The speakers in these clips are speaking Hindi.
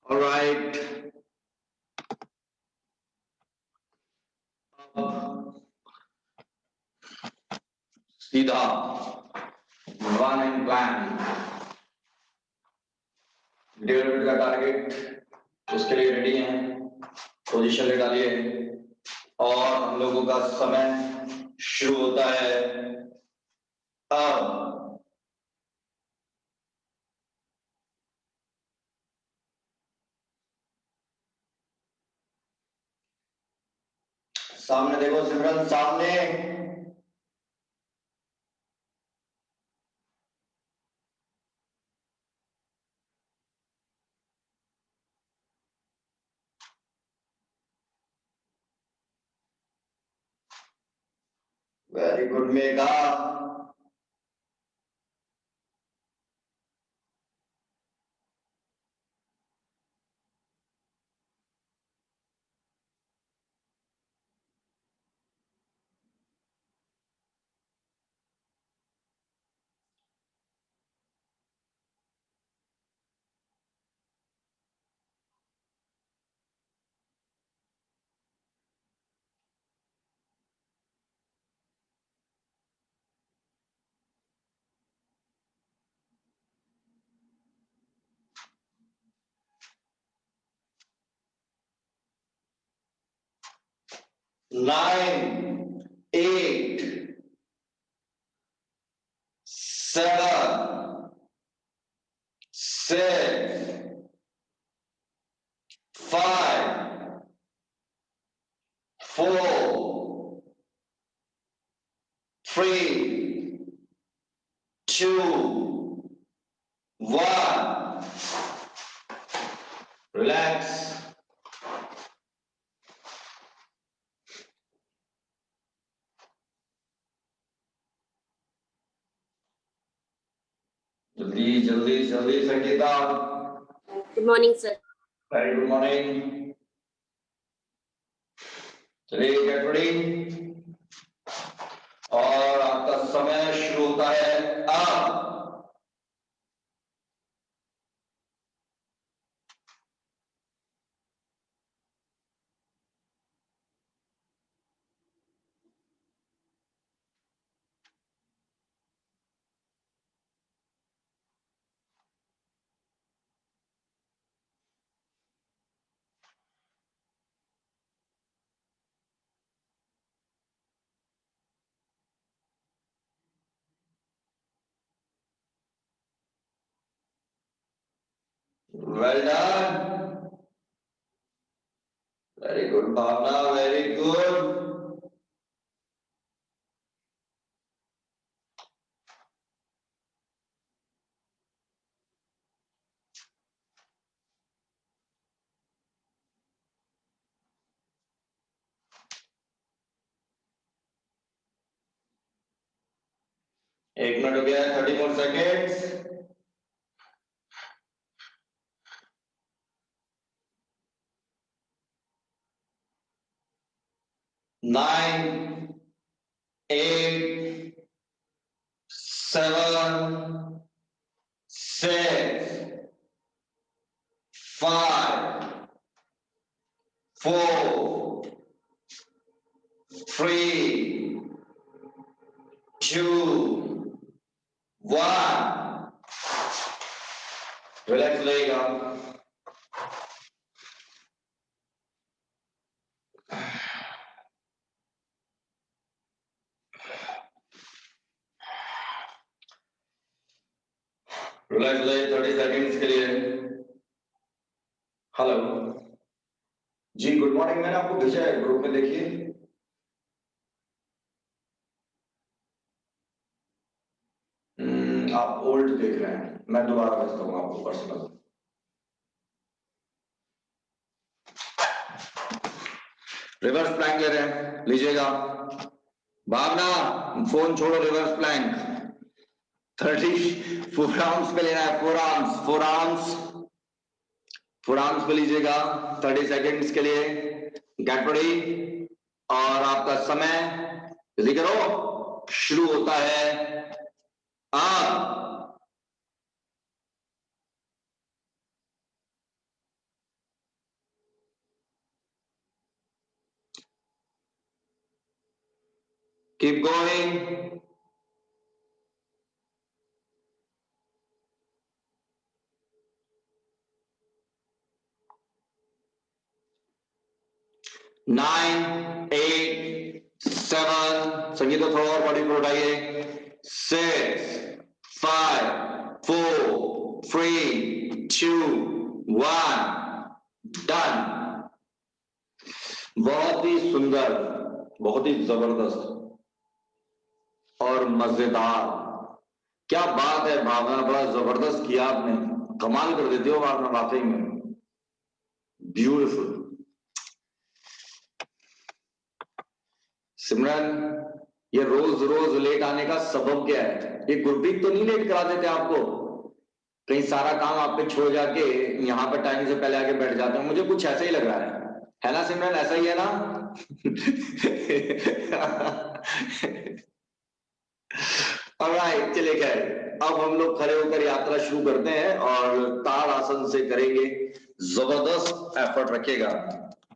All right. अब सीधा रन एंड प्लान 1.5 मिनट का टारगेट, उसके लिए रेडी हैं, पोजीशन ले डालिए और हम लोगों का समय शुरू होता है अब। सामने देखो सिमरन, सामने। Very good Megha. Nine, 8, 7, 6, 5, 4, 3, 2, 1. Relax. जल्दी जल्दी जल्दी Sangeeta. Good morning, sir. Very good morning. चलिए गेट रेडी और आपका समय शुरू होता है अब। वेल डन, वेरी गुड भावना, वेरी गुड। एक मिनट हो गया, 30 मोर सेकेंड्स। नाइन, 8, 7, 6, 5, 4, 3, 2, 1. रिलैक्स रहेगा। रिलैक्स रहे 30 सेकेंड्स के लिए। हेलो जी, गुड मॉर्निंग। मैंने आपको भेजा है ग्रुप में, देखिए। आप ओल्ड देख रहे हैं, मैं दोबारा भेजता हूँ आपको पर्सनल। रिवर्स प्लैंक ले रहे हैं, लीजिएगा। भावना फोन छोड़ो, रिवर्स प्लैंक 30 फोर आर्म्स पे लेना है। Four arms, four arms, four arms पे लीजिएगा 30 सेकेंड्स के लिए। गेट रेडी और आपका समय जल्दी करो शुरू होता है अब। Keep going. नाइन, 8, 7, संगीत को थोड़ा और बॉडी को उठाइए. 6, 5, 4, 3, 2, 1. डन. बहुत ही सुंदर, बहुत ही जबरदस्त और मजेदार. क्या बात है भावना, बड़ा जबरदस्त किया आपने. कमाल कर देते हो भावना, वाकई में ब्यूटीफुल. सिमरन, ये रोज रोज लेट आने का सबब क्या है? ये गुरप्रीत तो नहीं लेट करा देते आपको? कहीं सारा काम आप पे छोड़ जाके यहाँ पे टाइम से पहले आके बैठ जाते हैं. मुझे कुछ ऐसा ही लग रहा है ना सिमरन? ऐसा ही है ना? ऑलराइट, चलिए खैर, अब हम लोग खड़े होकर यात्रा शुरू करते हैं और ताड़ आसन से करेंगे. जबरदस्त एफर्ट रखिएगा.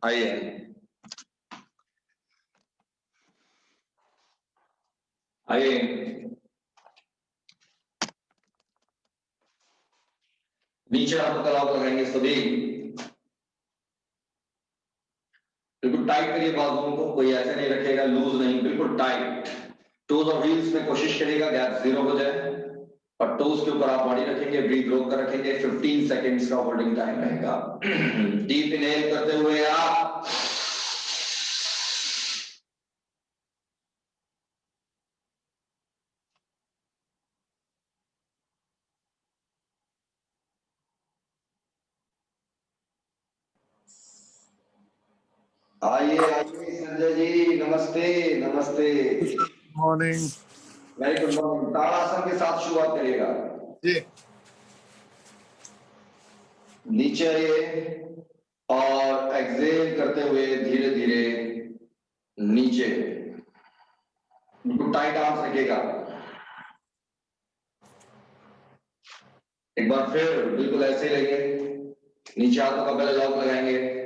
आइए. आइए. नीचे हाथों का लॉक लगाएंगे सभी. बिल्कुल टाइट करिए बाजुओं को, कोई ऐसे नहीं रखेगा, लूज नहीं, बिल्कुल टाइट. टोज और हील्स में कोशिश करिएगा गैप 0 हो जाए और टोज के ऊपर आप बॉडी रखेंगे, ब्रीथ रोक कर रखेंगे. 15 सेकेंड्स का होल्डिंग टाइम रहेगा. डीप इनहेल करते हुए आप आइए. आइए संजय जी, नमस्ते. नमस्ते. Morning. Very good morning. Tadasana के साथ शुरुआत करिएगा. जी. नीचे आइए और एक्सेल करते हुए धीरे धीरे नीचे. बिल्कुल टाइट आर्म्स रखिएगा. एक बार फिर बिल्कुल ऐसे ही रहिए. नीचे हाथों का पहले लॉक लगाएंगे.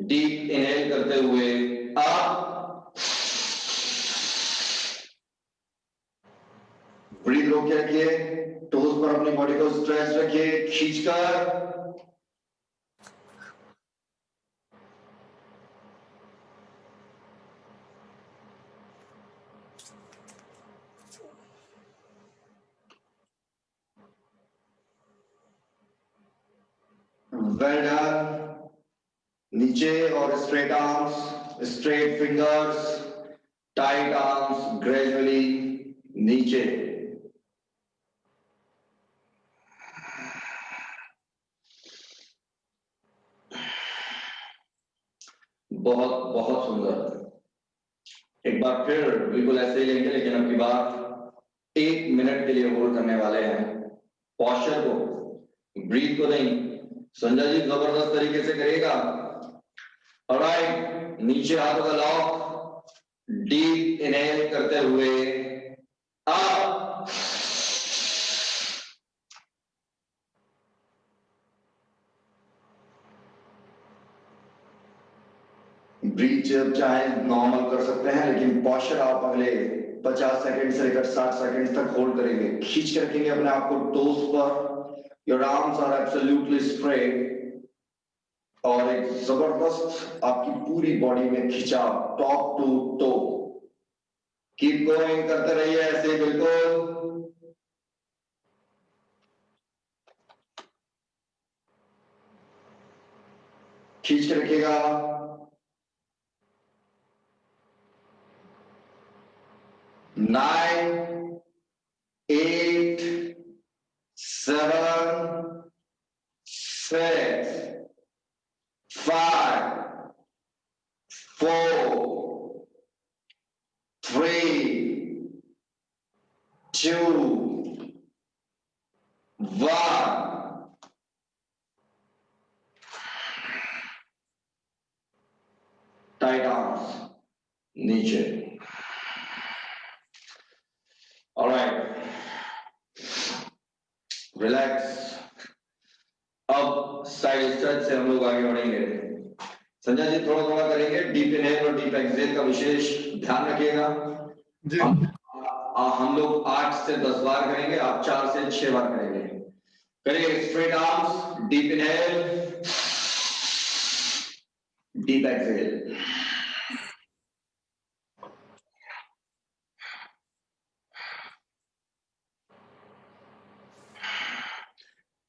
डीप इनहेल करते हुए आप ब्रीथ रोक के रखिए. टोज पर अपनी बॉडी को स्ट्रेच रखिए, खींचकर. Well done. नीचे और straight arms, straight fingers, tight arms, gradually नीचे. बहुत बहुत सुंदर. एक बार फिर बिल्कुल ऐसे ही लेंगे, लेकिन अब की बार 1 मिनट के लिए होल्ड करने वाले हैं. पॉस्चर को, ब्रीथ को नहीं. संजय जी जबरदस्त तरीके से करिएगा. ऑलराइट. नीचे हाथों का लॉक. डीप इनहेल करते हुए अप. ब्रीथ जब चाहे नॉर्मल कर सकते हैं, लेकिन पॉस्चर आप अगले 50 सेकंड से लेकर 60 सेकंड तक होल्ड करेंगे. खींच के रखेंगे अपने आप को टोस पर. Your arms are absolutely straight और एक जबरदस्त आपकी पूरी बॉडी में खिंचाव, top to toe. Keep going करते रहिए ऐसे. बिल्कुल खींच के रखिएगा. 9, 8, 7, 6, 5, 4, 3, 2, 1. टाइट आर्म्स नीचे. Alright, relax. अब साइड स्ट्रेच से हम लोग आगे बढ़ेंगे. संजय जी थोड़ा थोड़ा करेंगे, डीप इनहेल और डीप एक्सहेल का विशेष ध्यान रखिएगा जी। हम लोग 8 से 10 बार करेंगे, आप 4 से 6 बार करेंगे। करिए straight arms, deep inhale, deep exhale.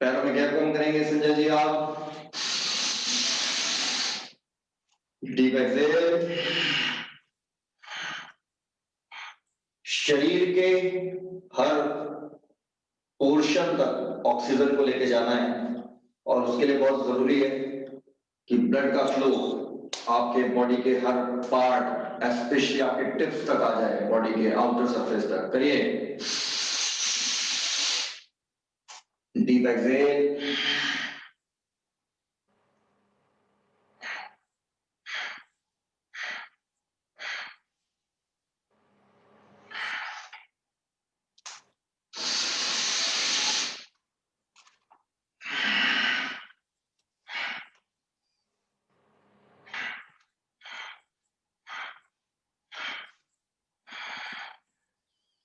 पैरों में गैप कम करेंगे संजय जी आप, डीप एक्सहेल। शरीर के हर पोर्शन तक ऑक्सीजन को लेके जाना है और उसके लिए बहुत जरूरी है कि ब्लड का फ्लो आपके बॉडी के हर पार्ट, स्पेशली आपके टिप्स तक आ जाए, बॉडी के आउटर सरफेस तक। करिए डीप एक्सहेल,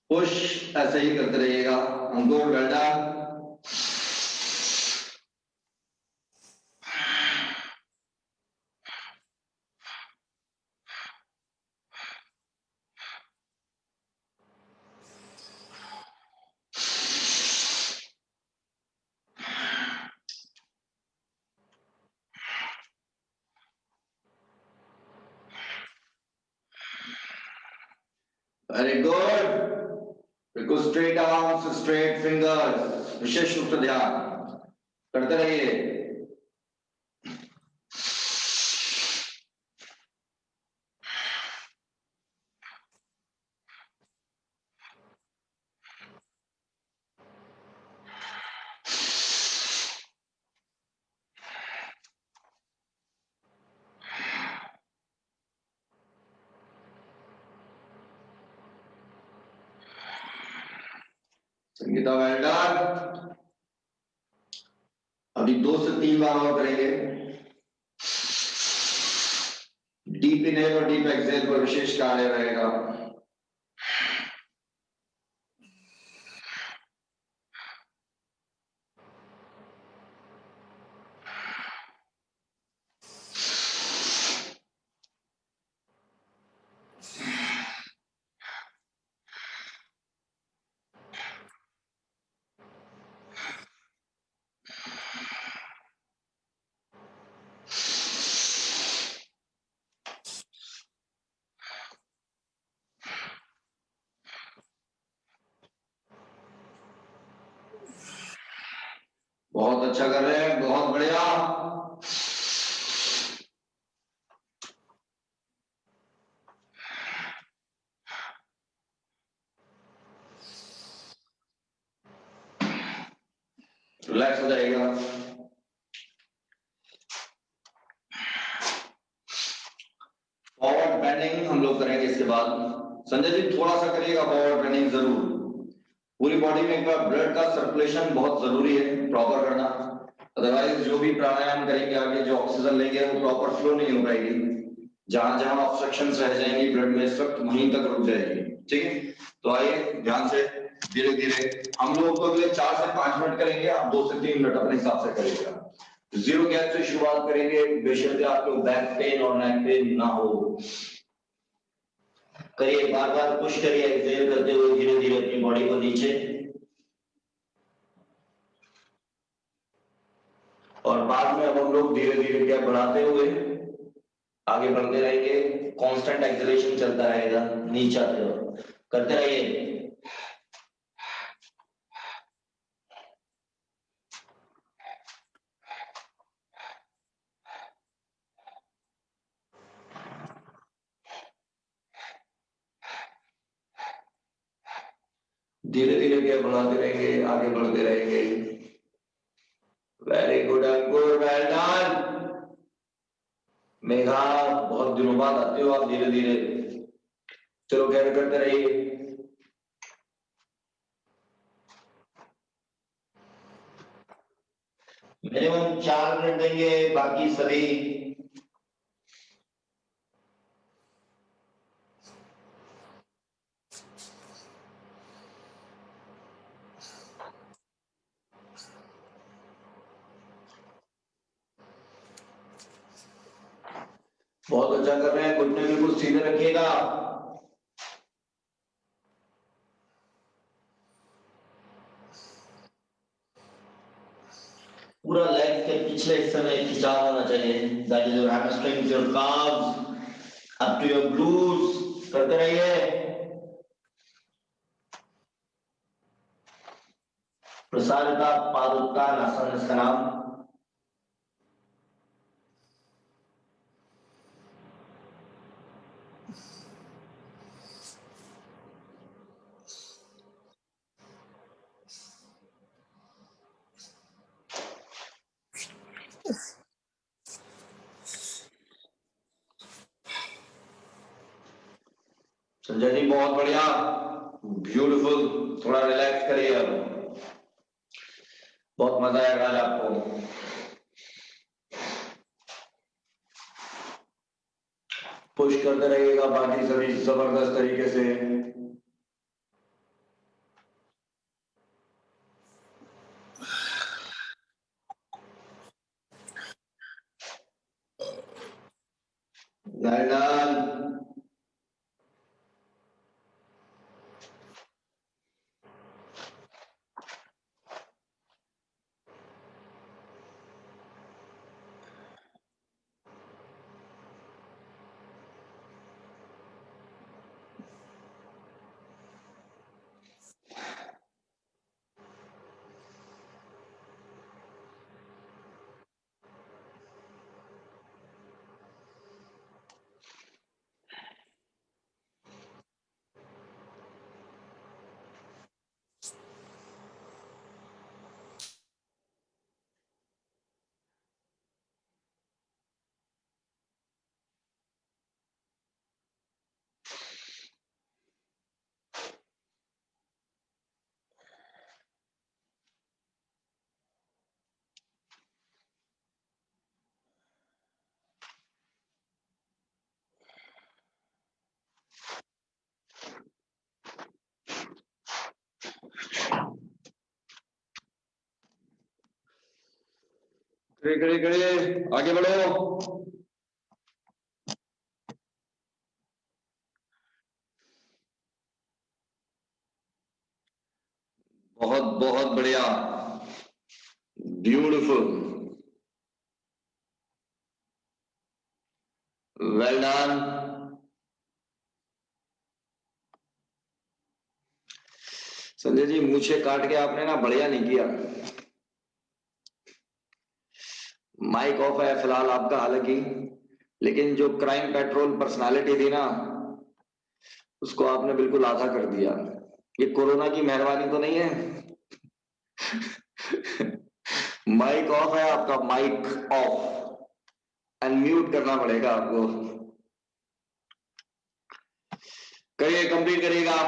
पुश ऐसे ही करते रहिएगा। अंकुर वेल डन। वेरी गुड, बिल्कुल स्ट्रेट आर्म्स, स्ट्रेट फिंगर्स, विशेष रूप से ध्यान करते रहिए। Sangeeta well done. अभी 2 से 3 बार और करेंगे। डीप इनहेल और डीप एक्सहेल पर विशेष कार्य रहेगा। बहुत अच्छा कर रहे हैं, बहुत बढ़िया। रिलैक्स हो जाएगा। फॉरवर्ड बेंडिंग हम लोग करेंगे इसके बाद। संजय जी थोड़ा सा करिएगा फॉरवर्ड बेंडिंग जरूर। पूरी बॉडी में एक बार ब्लड का सर्कुलेशन बहुत जरूरी है, प्रॉपर करना। अदरवाइज जो भी प्राणायाम करेंगे आगे, जो ऑक्सीजन लेंगे वो प्रॉपर फ्लो नहीं हो पाएगी। जहां जहां ऑब्स्ट्रक्शंस रह जाएंगी ब्लड में, इस वक्त वहीं तक रुक जाएगी। ठीक है, तो आइए ध्यान से धीरे धीरे हम लोग तो अगले 4 से 5 मिनट करेंगे, आप 2 से 3 मिनट अपने हिसाब से करिएगा। 0 गैप से शुरुआत करेंगे, बेशक आपको बैक पेन और नेक पेन ना हो। करिए, बार बार पुश करिए, एक्सहेल करते हुए धीरे धीरे अपनी बॉडी को नीचे, और बाद में अब हम लोग धीरे धीरे गैप बढ़ाते हुए आगे बढ़ते रहेंगे। कांस्टेंट एक्सेलरेशन चलता रहेगा नीचे आते हुए, करते रहिए। धीरे धीरे गैप बढ़ाते रहेंगे, आगे बढ़ते रहेंगे। वेरी गुड अंकुर, वेल डन। मेघा, बहुत दिनों बाद आते हो आप धीरे धीरे। चलो गैप करते रहिए। मिनिमम 4 मिनट देंगे, बाकी सभी बहुत अच्छा कर रहे हैं, घुटने बिल्कुल सीधे रखिएगा। पूरा लेग के पिछले हिस्से में खिंचाव होना चाहिए। That is your hamstrings, your calves, up to your glutes. करते रहिए। प्रसारिता पादोत्तान आसन इसका नाम। संजय जी बहुत बढ़िया, ब्यूटीफुल। थोड़ा रिलैक्स करिए अब, बहुत मजा आएगा आज आपको। पुश करते रहिएगा बाकी सभी जबरदस्त तरीके से। Well done. खड़े खड़े खड़े, आगे बढ़ो। बहुत बहुत बढ़िया, beautiful, well done. Sanjay ji मूछे काट के आपने ना बढ़िया नहीं किया। माइक ऑफ है फिलहाल आपका हालांकि, लेकिन जो क्राइम पेट्रोल पर्सनालिटी थी ना, उसको आपने बिल्कुल आधा कर दिया। ये कोरोना की मेहरबानी तो नहीं है? माइक ऑफ है आपका, माइक ऑफ, अनम्यूट करना पड़ेगा आपको। करिए, कंप्लीट करिएगा।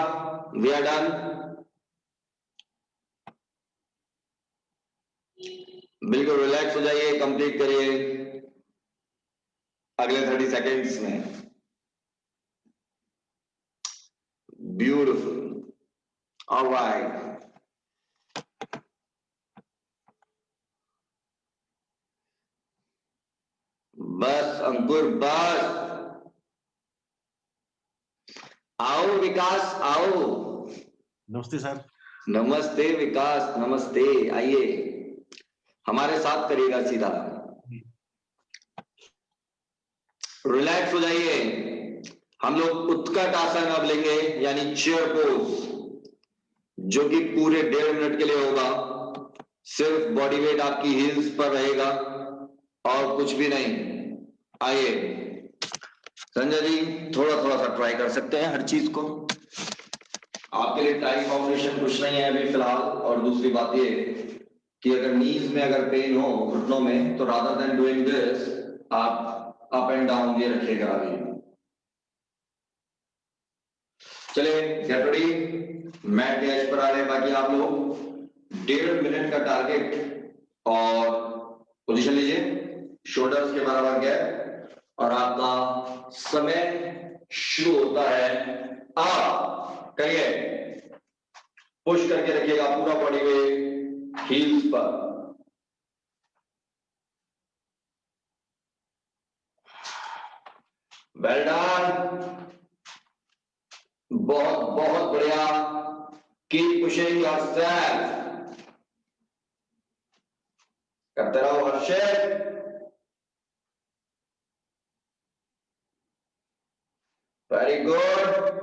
We are done. बिल्कुल रिलैक्स हो जाइए, कंप्लीट करिए अगले 30 सेकेंड्स में। Beautiful, alright. बस अंकुर बस, आओ विकास आओ। नमस्ते सर। नमस्ते विकास, नमस्ते, आइए हमारे साथ करिएगा सीधा। रिलैक्स हो जाइए। हम लोग उत्कट आसन अब लेंगे, यानी चेयर पोज, जो कि पूरे 1.5 मिनट के लिए होगा। सिर्फ बॉडी वेट आपकी हील्स पर रहेगा और कुछ भी नहीं। आइए संजय जी, थोड़ा थोड़ा सा ट्राई कर सकते हैं हर चीज को। आपके लिए टाइम फाउंडेशन कुछ नहीं है अभी फिलहाल। और दूसरी बात ये कि अगर नीज में अगर पेन हो, घुटनों में, तो रादर देन डूइंग दिस, आप अप एंड डाउन ये रखिएगा अभी। चलिए गेट रेडी, मैट के एज पर आ रहे हैं बाकी आप लोग। 1.5 मिनट का टारगेट, और पोजीशन लीजिए, शोल्डर्स के बराबर गैप, और आपका समय शुरू होता है। आप करिए, पुश करके रखिएगा पूरा बॉडी वेट हील्स पर। वेल डन, बहुत बहुत बढ़िया। कीप पुशिंग योरसेल्फ, करते रहो Harshit. Very good.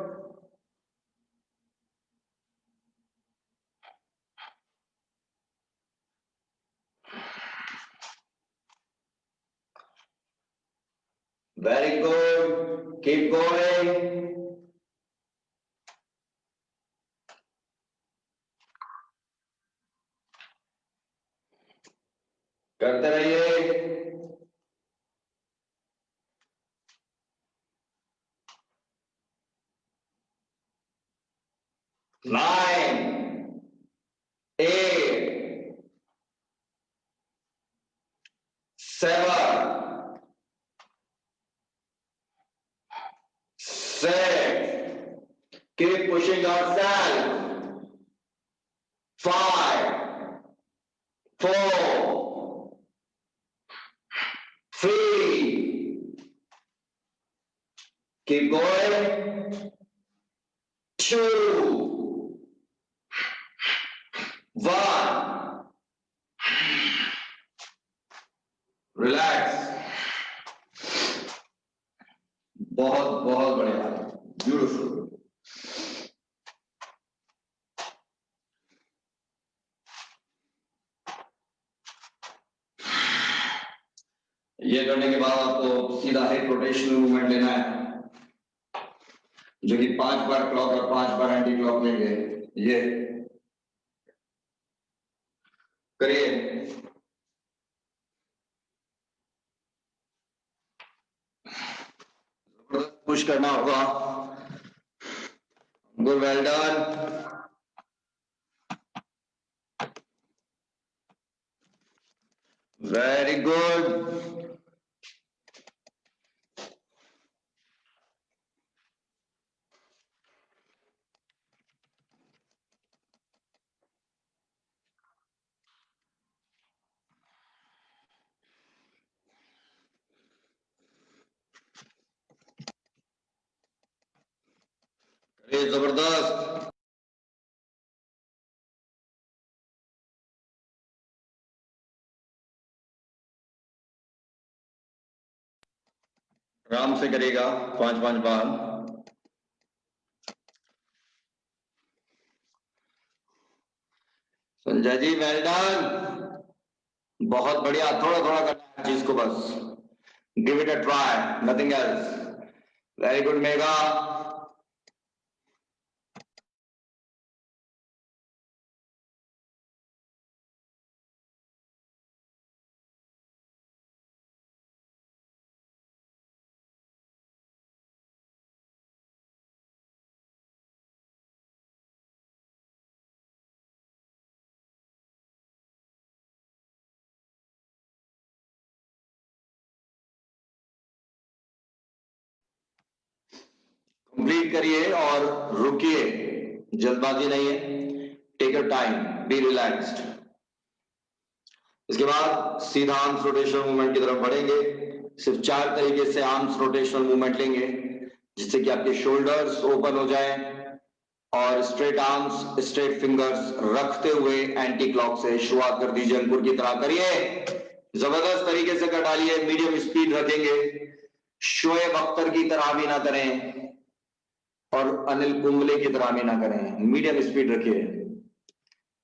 Very good, keep going. करते रहिए। 9, 8, 7, 6. Keep pushing yourself. 5, 4, 3. Keep going. 2, 1. Relax. बहुत बहुत बढ़िया, ब्यूटीफुल। ये करने के बाद आपको सीधा हेड रोटेशनल मूवमेंट लेना है, जो कि 5 बार क्लॉक और 5 बार एंटी क्लॉक लेंगे। ये करिए। पुश करना होगा। Good, well done. Very good. जबरदस्त। आराम से करेगा 5-5 बार। संजय जी वेल डन, बहुत बढ़िया। थोड़ा थोड़ा करना है चीज को, बस give it a try, nothing else. Very good Megha. Complete करिए और रुकिए, जल्दबाजी नहीं है। Take your time, be relaxed. इसके बाद सीधा आर्म्स रोटेशनल मूवमेंट की तरफ बढ़ेंगे। सिर्फ 4 तरीके से आर्म्स रोटेशनल मूवमेंट लेंगे, जिससे कि आपके शोल्डर्स ओपन हो जाएं और स्ट्रेट आर्म्स स्ट्रेट फिंगर्स रखते हुए एंटी क्लॉक से शुरुआत कर दीजिए। अंकुर की तरह करिए, जबरदस्त तरीके से कर डालिए। मीडियम स्पीड रखेंगे, शोएब अख्तर की तरह भी ना करें और अनिल कुंबले की तरह भी ना करें। मीडियम स्पीड रखिए,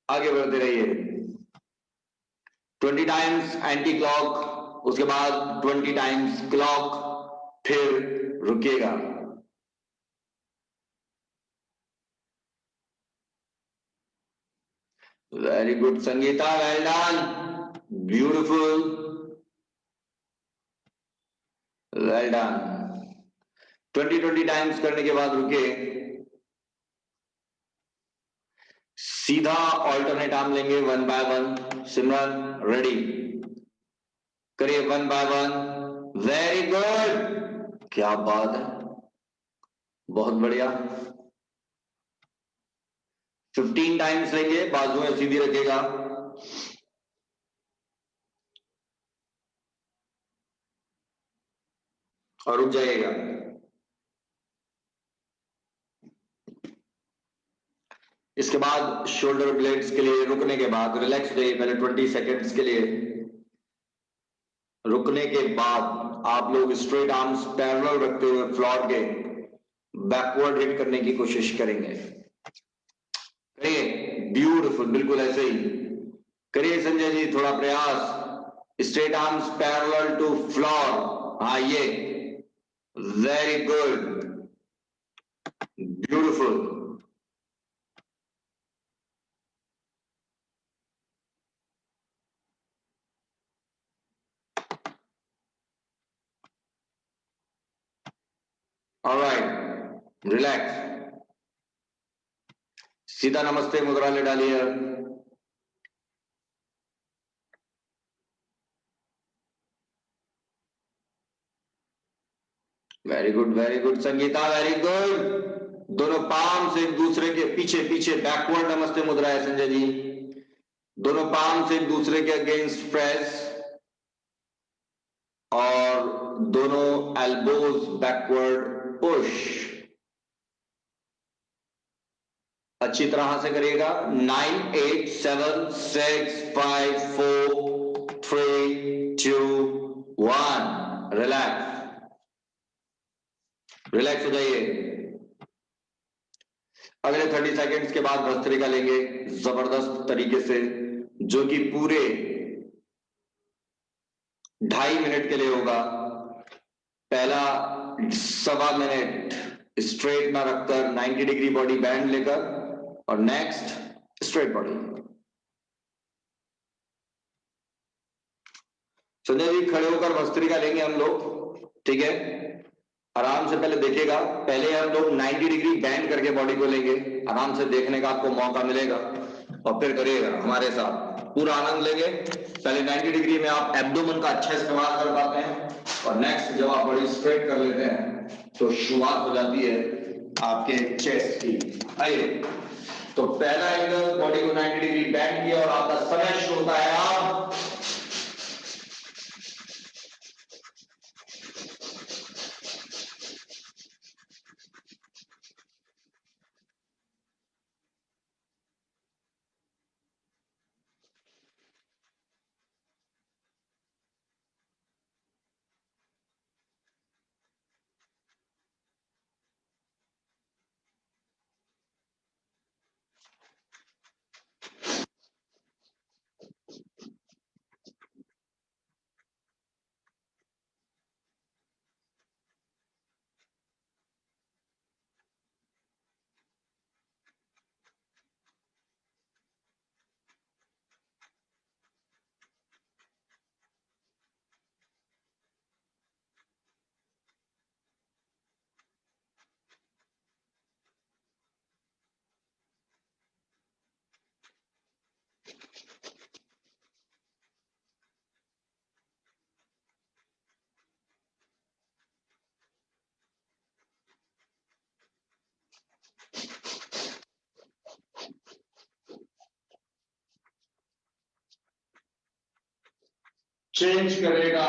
आगे बढ़ते रहिए। 20 टाइम्स एंटी क्लॉक, उसके बाद 20 टाइम्स क्लॉक, फिर रुकिएगा। Very good Sangeeta, well done, beautiful, well done. 20 times करने के बाद रुके। सीधा ऑल्टरनेट आर्म लेंगे 1 बाय 1। सिमरन रेडी, करिए 1 बाय 1। वेरी गुड, क्या बात है, बहुत बढ़िया। 15 टाइम्स लेंगे, बाजुएं सीधी रखेगा। और रुक जाइएगा। इसके बाद शोल्डर ब्लेड्स के लिए रुकने के बाद रिलैक्स हो जाइए पहले 20 सेकेंड्स के लिए। रुकने के बाद आप लोग स्ट्रेट आर्म्स पैरेलल रखते हुए फ्लोर के बैकवर्ड हिट करने की कोशिश करेंगे। करिए, ब्यूटीफुल, बिल्कुल ऐसे ही करिए संजय जी, थोड़ा प्रयास। Straight arms parallel to floor, हाँ ये, very good, beautiful. Alright, relax, सीधा नमस्ते मुद्रा ले डालिए। Very good, very good Sangeeta, very good. दोनों पाम से एक दूसरे के पीछे पीछे बैकवर्ड नमस्ते मुद्रा है संजय जी। दोनों पाम से एक दूसरे के अगेंस्ट प्रेस और दोनों एल्बोज बैकवर्ड पुश। अच्छी तरह से करिएगा। 9 8 7 6 5 4 3 2 1। रिलैक्स, रिलैक्स हो जाइए। अगले 30 सेकेंड्स के बाद भस्त्रिका लेंगे जबरदस्त तरीके से, जो कि पूरे 2.5 मिनट के लिए होगा। पहला 1.25 मिनट स्ट्रेट ना रखकर 90 डिग्री बॉडी बैंड लेकर, और next straight body. Sanjay ji खड़े होकर भस्त्रिका लेंगे हम लोग, ठीक है? आराम से पहले देखिएगा। पहले हम लोग 90 डिग्री बैंड करके बॉडी को लेंगे, आराम से देखने का आपको मौका मिलेगा, और फिर करिएगा हमारे साथ, पूरा आनंद लेंगे। पहले 90 डिग्री में आप एब्डोमेन का अच्छा इस्तेमाल कर पाते हैं, और नेक्स्ट जब आप बॉडी स्ट्रेट कर लेते हैं तो शुरुआत हो जाती है आपके चेस्ट की। आइए, तो पहला एंगल बॉडी को 90 डिग्री बैंड किया और आपका समय शुरू होता है। आप चेंज करेगा।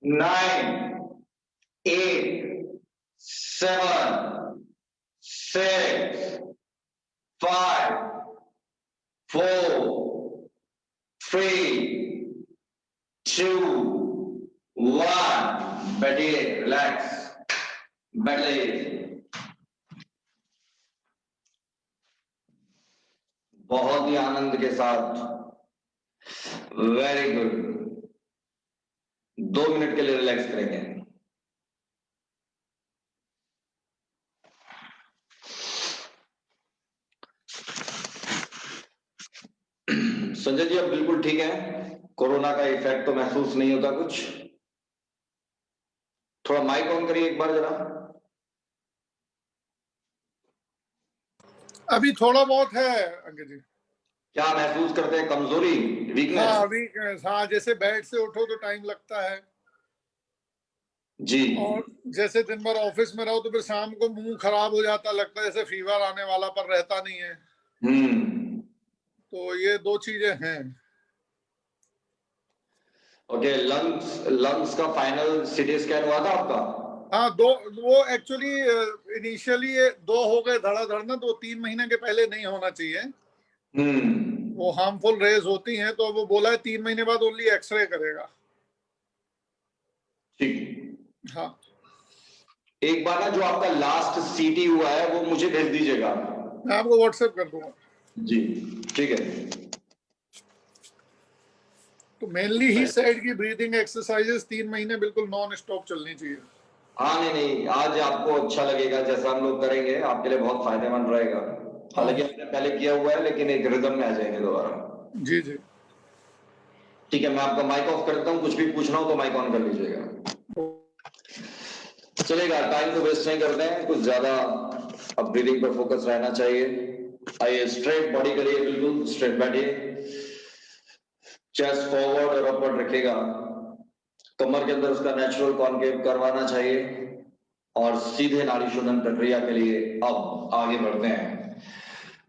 9, 8, 7, 6, 5, 4, 3, 2, 1. बैठिए, रिलैक्स, बैठ जाइए। बहुत ही आनंद के साथ, वेरी गुड। 2 मिनट के लिए रिलैक्स करेंगे। संजय जी अब बिल्कुल ठीक है, कोरोना का इफेक्ट तो महसूस नहीं होता कुछ? थोड़ा माइक ऑन करिए एक बार जरा। अभी थोड़ा बहुत है अंकित जी। क्या महसूस करते हैं? कमजोरी, वीकनेस? हाँ वीकनेस, हाँ, जैसे बेड से उठो तो टाइम लगता है जी। और जैसे दिन भर ऑफिस में रहो तो फिर शाम को मुंह खराब हो जाता, लगता है जैसे फीवर आने वाला, पर रहता नहीं है। तो ये 2 चीजें हैं। ओके, लंग्स का फाइनल सीटी स्कैन हुआ था आपका? हाँ, 2 वो एक्चुअली इनिशियली 2 हो गए धड़ाधड़ ना, 2-3 महीने के पहले नहीं होना चाहिए। वो हार्मफुल रेज होती हैं, तो वो बोला है 3 महीने बाद ओनली एक्सरे करेगा। ठीक। हाँ, एक बार ना जो आपका लास्ट सीटी हुआ है वो मुझे भेज दीजिएगा। मैं आपको व्हाट्सएप कर दूंगा जी, ठीक है। तो मेनली ही सेड की ब्रीदिंग एक्सरसाइजेस 3 महीने बिल्कुल नॉन स्टॉप चलनी चाहिए। हाँ, नहीं, आज आपको अच्छा लगेगा जैसा हम लोग करेंगे, आपके लिए बहुत फायदेमंद रहेगा। हालांकि आपने पहले किया हुआ है, लेकिन एक रिदम में आ जाएंगे दोबारा। जी जी, ठीक है, मैं आपका माइक ऑफ करता हूँ, कुछ भी पूछना हो तो माइक ऑन कर लीजिएगा। चलेगा, टाइम को वेस्ट नहीं करते हैं, कुछ ज्यादा अब ब्रीदिंग पर फोकस रहना चाहिए। आइए, स्ट्रेट बॉडी करिए, बिल्कुल स्ट्रेट बैठिए, चेस्ट फॉरवर्ड और अपवर्ड रखिएगा, कमर के अंदर उसका नेचुरल कॉन्केव करवाना चाहिए और सीधे नाड़ी शोधन प्रक्रिया के लिए अब आगे बढ़ते हैं।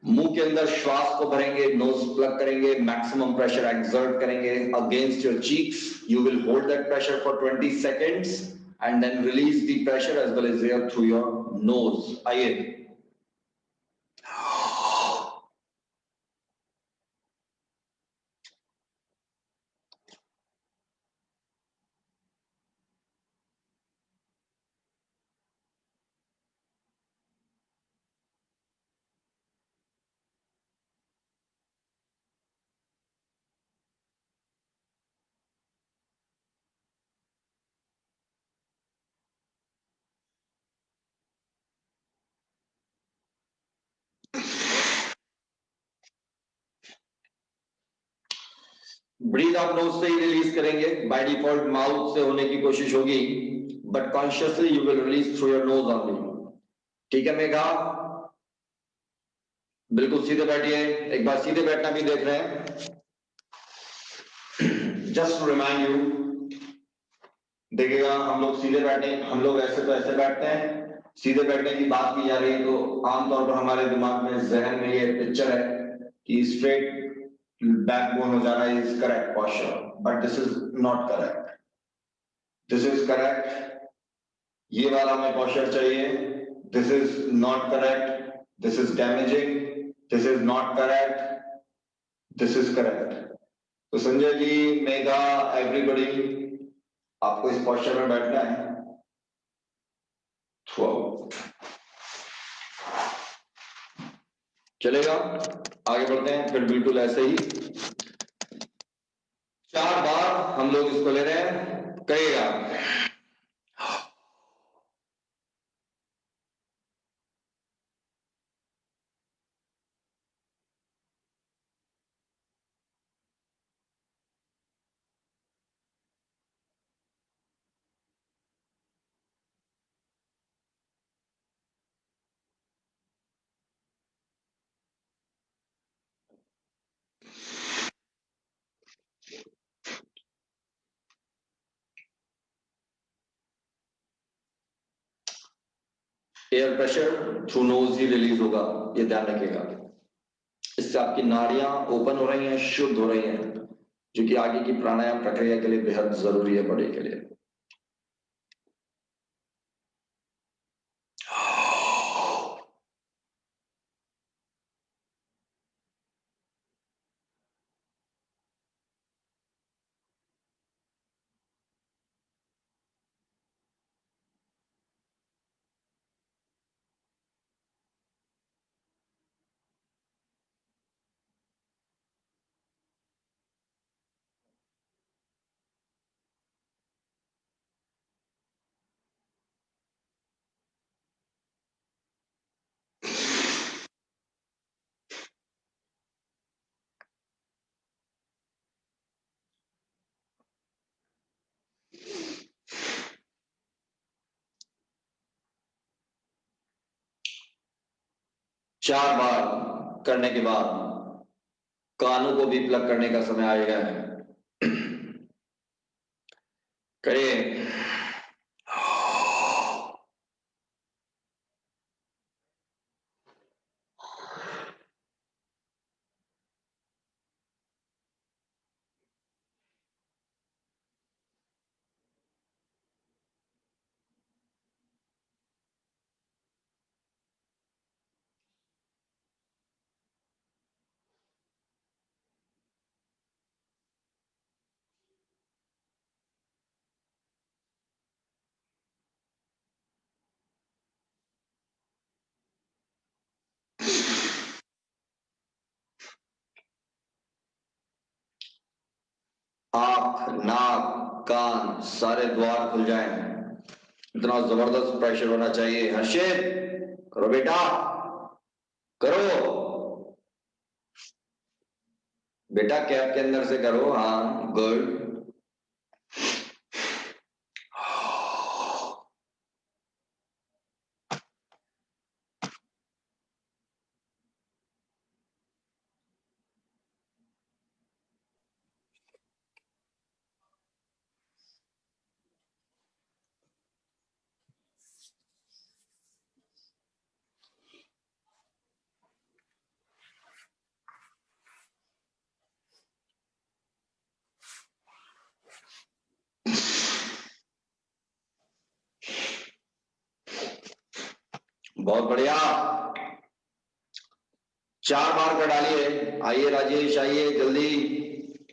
मुंह के अंदर श्वास को भरेंगे, नोज प्लग करेंगे, मैक्सिमम प्रेशर एक्सर्ट करेंगे against your cheeks. You will hold that pressure for 20 seconds and then release the pressure as well as air through your nose. आइए, ब्रीथ आप नोज से ही रिलीज करेंगे। बाय डिफॉल्ट माउथ से होने की कोशिश होगी, but consciously you will release through your nose only. ठीक है मेघा, बिल्कुल सीधे बैठिए। एक बार सीधे बैठना भी देख रहे हैं। जस्ट टू रिमाइंड यू, देखिएगा हम लोग सीधे बैठे, हम लोग ऐसे तो ऐसे बैठते हैं, सीधे बैठने की बात की जा रही है तो आमतौर पर हमारे दिमाग में, जहन में ये पिक्चर है कि स्ट्रेट बैकबोन हो जाना is correct posture, but this is not correct. This is correct, ये वाला हमें पोस्चर चाहिए। This is not correct, this is damaging, this is not correct, this is correct. तो संजय जी, मेघा, एवरीबॉडी, आपको इस पोस्चर में बैठना है थ्रू। चलेगा, आगे बढ़ते हैं फिर बिल्कुल ऐसे ही 4 बार हम लोग इसको ले रहे हैं, करिएगा। एयर प्रेशर थ्रू नोज ही रिलीज होगा, ये ध्यान रखिएगा। इससे आपकी नाड़ियां ओपन हो रही हैं, शुद्ध हो रही हैं, जो कि आगे की प्राणायाम प्रक्रिया के लिए बेहद जरूरी है बॉडी के लिए। 4 बार करने के बाद कानों को भी प्लग करने का समय आ गया है। करिए। आंख, नाक, कान सारे द्वार खुल जाएं। इतना जबरदस्त प्रेशर होना चाहिए। हर्षित करो बेटा, करो बेटा, कैप के अंदर से करो। हाँ, गुड। बहुत बढ़िया। 4 बार का डालिए। आइए राजेश, आइए जल्दी।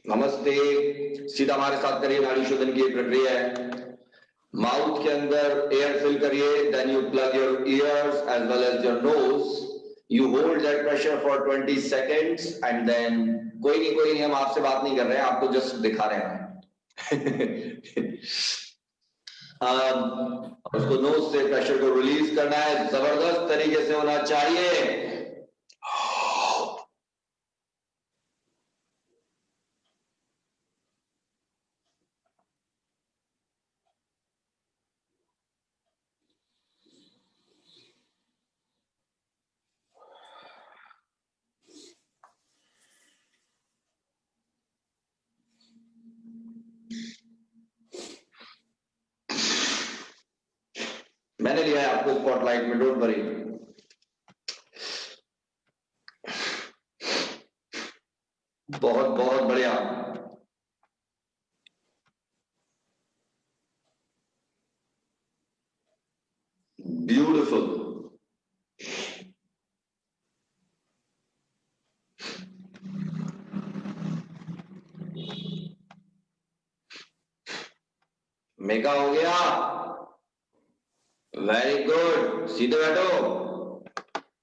नमस्ते। सीधा हमारे साथ करिए। नाड़ी शोधन की प्रक्रिया है। माउथ के अंदर एयर फिल करिए, then you plug your ears as well as your nose. You hold that pressure for 20 seconds and then कोई नहीं, हम आपसे बात नहीं कर रहे हैं, आपको जस्ट दिखा रहे हैं। उसको नोज से प्रेशर को रिलीज करना है, जबरदस्त तरीके से होना चाहिए। मैंने लिया है आपको स्पॉटलाइट में, डोंट वरी। बहुत बहुत बढ़िया। ब्यूटिफुल। मेका हो गया। Very good. सीधे बैठो,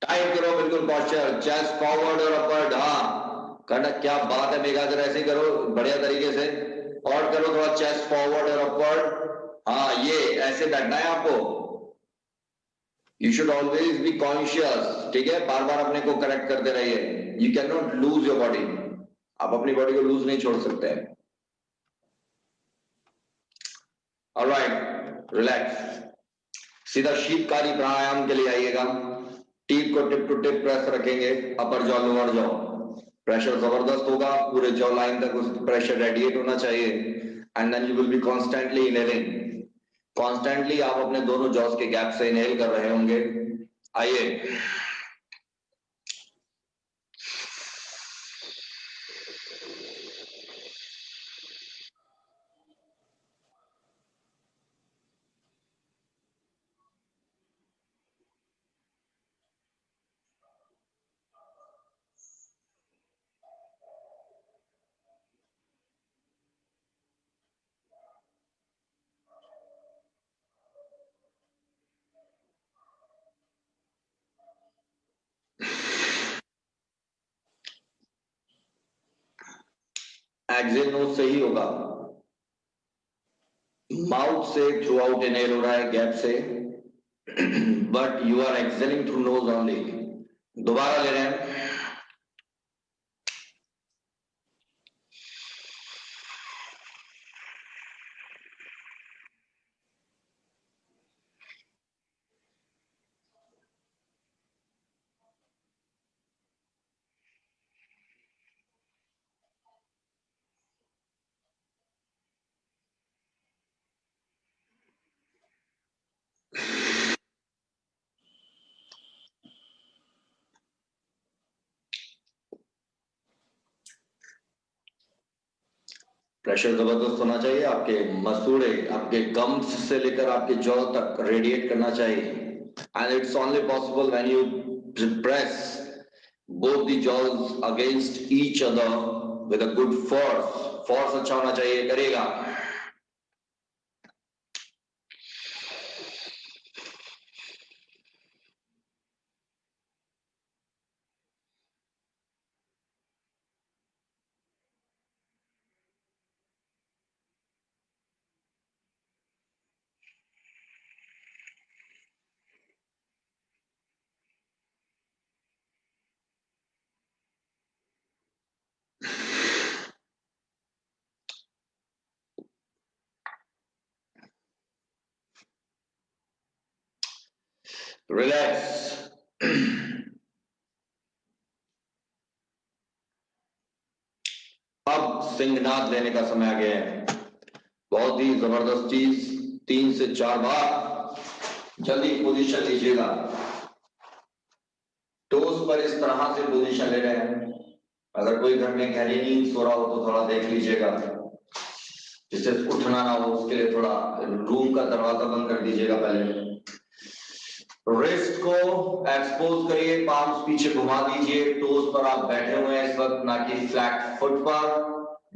टाइट करो बिल्कुल पॉस्चर, चेस्ट फॉरवर्ड और अपवर्ड। हाँ करना, क्या बात है मेघा, जरा ऐसे ही करो बढ़िया तरीके से। और करो थोड़ा, चेस्ट फॉरवर्ड और अपवर्ड। हाँ, ये ऐसे बैठना है आपको। You should always be conscious, ठीक है। बार बार अपने को करेक्ट करते रहिए। You can not lose your body. आप अपनी बॉडी को लूज नहीं छोड़ सकते हैं। Alright, relax. सीधा शीतकारी प्राणायाम के लिए आइएगा। टीप को टिप टू टिप प्रेस रखेंगे, अपर जॉ लोअर जॉ। प्रेशर जबरदस्त होगा, पूरे जॉ लाइन तक उस प्रेशर रेडिएट होना चाहिए। And then you will be constantly inhaling. Constantly आप अपने दोनों जॉस के गैप से इनहेल कर रहे होंगे। आइए, एक्सेल नोज से ही होगा। माउथ से थ्रू आउट इनहेल हो रहा है गैप से, but you are exhaling through nose only. दोबारा ले रहे हैं। प्रेशर जबरदस्त होना चाहिए, आपके मसूड़े, आपके गम्स से लेकर आपके जॉ तक रेडिएट करना चाहिए। And it's only possible when you press both the jaws against each other with a good force. Force अच्छा होना चाहिए, करेगा। रिलैक्स। अब सिंहनाद लेने का समय आ गया है। बहुत ही जबरदस्त चीज, 3 से 4 बार जल्दी पोजीशन लीजिएगा। टोस पर इस तरह से पोजीशन ले रहे हैं। अगर कोई घर में गहरी नींद सो रहा हो तो थोड़ा देख लीजिएगा, जिससे उठना ना हो, उसके लिए थोड़ा रूम का दरवाजा बंद कर दीजिएगा पहले। रिस्ट को एक्सपोज करिए, पाम्स पीछे घुमा दीजिए। टोस पर आप बैठे हुए हैं इस वक्त, ना कि फ्लैट फुट पर।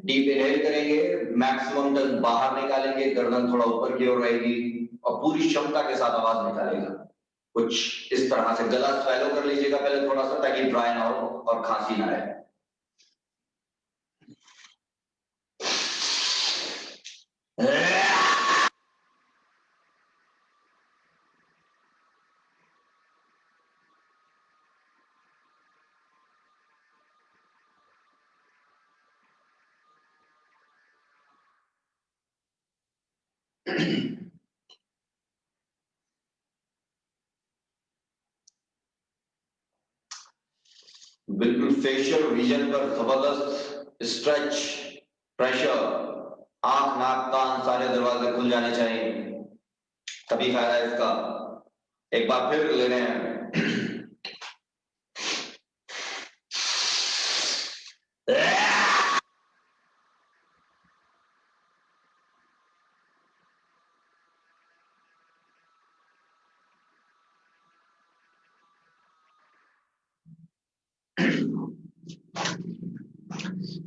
डीप इनहेल करेंगे, मैक्सिमम टन बाहर निकालेंगे, गर्दन थोड़ा ऊपर की ओर रहेगी और पूरी क्षमता के साथ आवाज निकालेगा। कुछ इस तरह से गला स्वेलो कर लीजिएगा पहले थोड़ा सा, ताकि ड्राई ना हो और खांसी ना आए। बिल्कुल फेशियल रीजन पर जबरदस्त स्ट्रेच, प्रेशर। आंख, नाक, कान सारे दरवाजे खुल जाने चाहिए, तभी फायदा है इसका। एक बार फिर ले रहे हैं।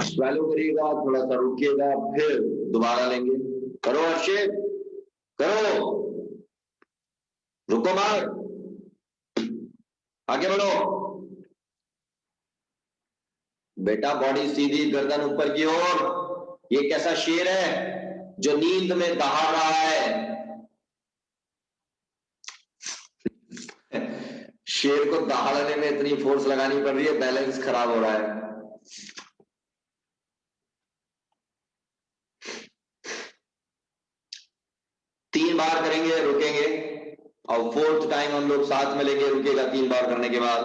स्वेलो करिएगा, थोड़ा सा रुकिएगा, फिर दोबारा लेंगे। करो हर्षित, करो, रुको मत, आगे बढ़ो बेटा। बॉडी सीधी, गर्दन ऊपर की ओर। ये कैसा शेर है जो नींद में दहाड़ रहा है? शेर को दहाड़ने में इतनी फोर्स लगानी पड़ रही है, बैलेंस खराब हो रहा है। तीन बार करेंगे, रुकेंगे, और 4th टाइम हम लोग साथ में लेंगे, रुकेगा 3 बार करने के बाद।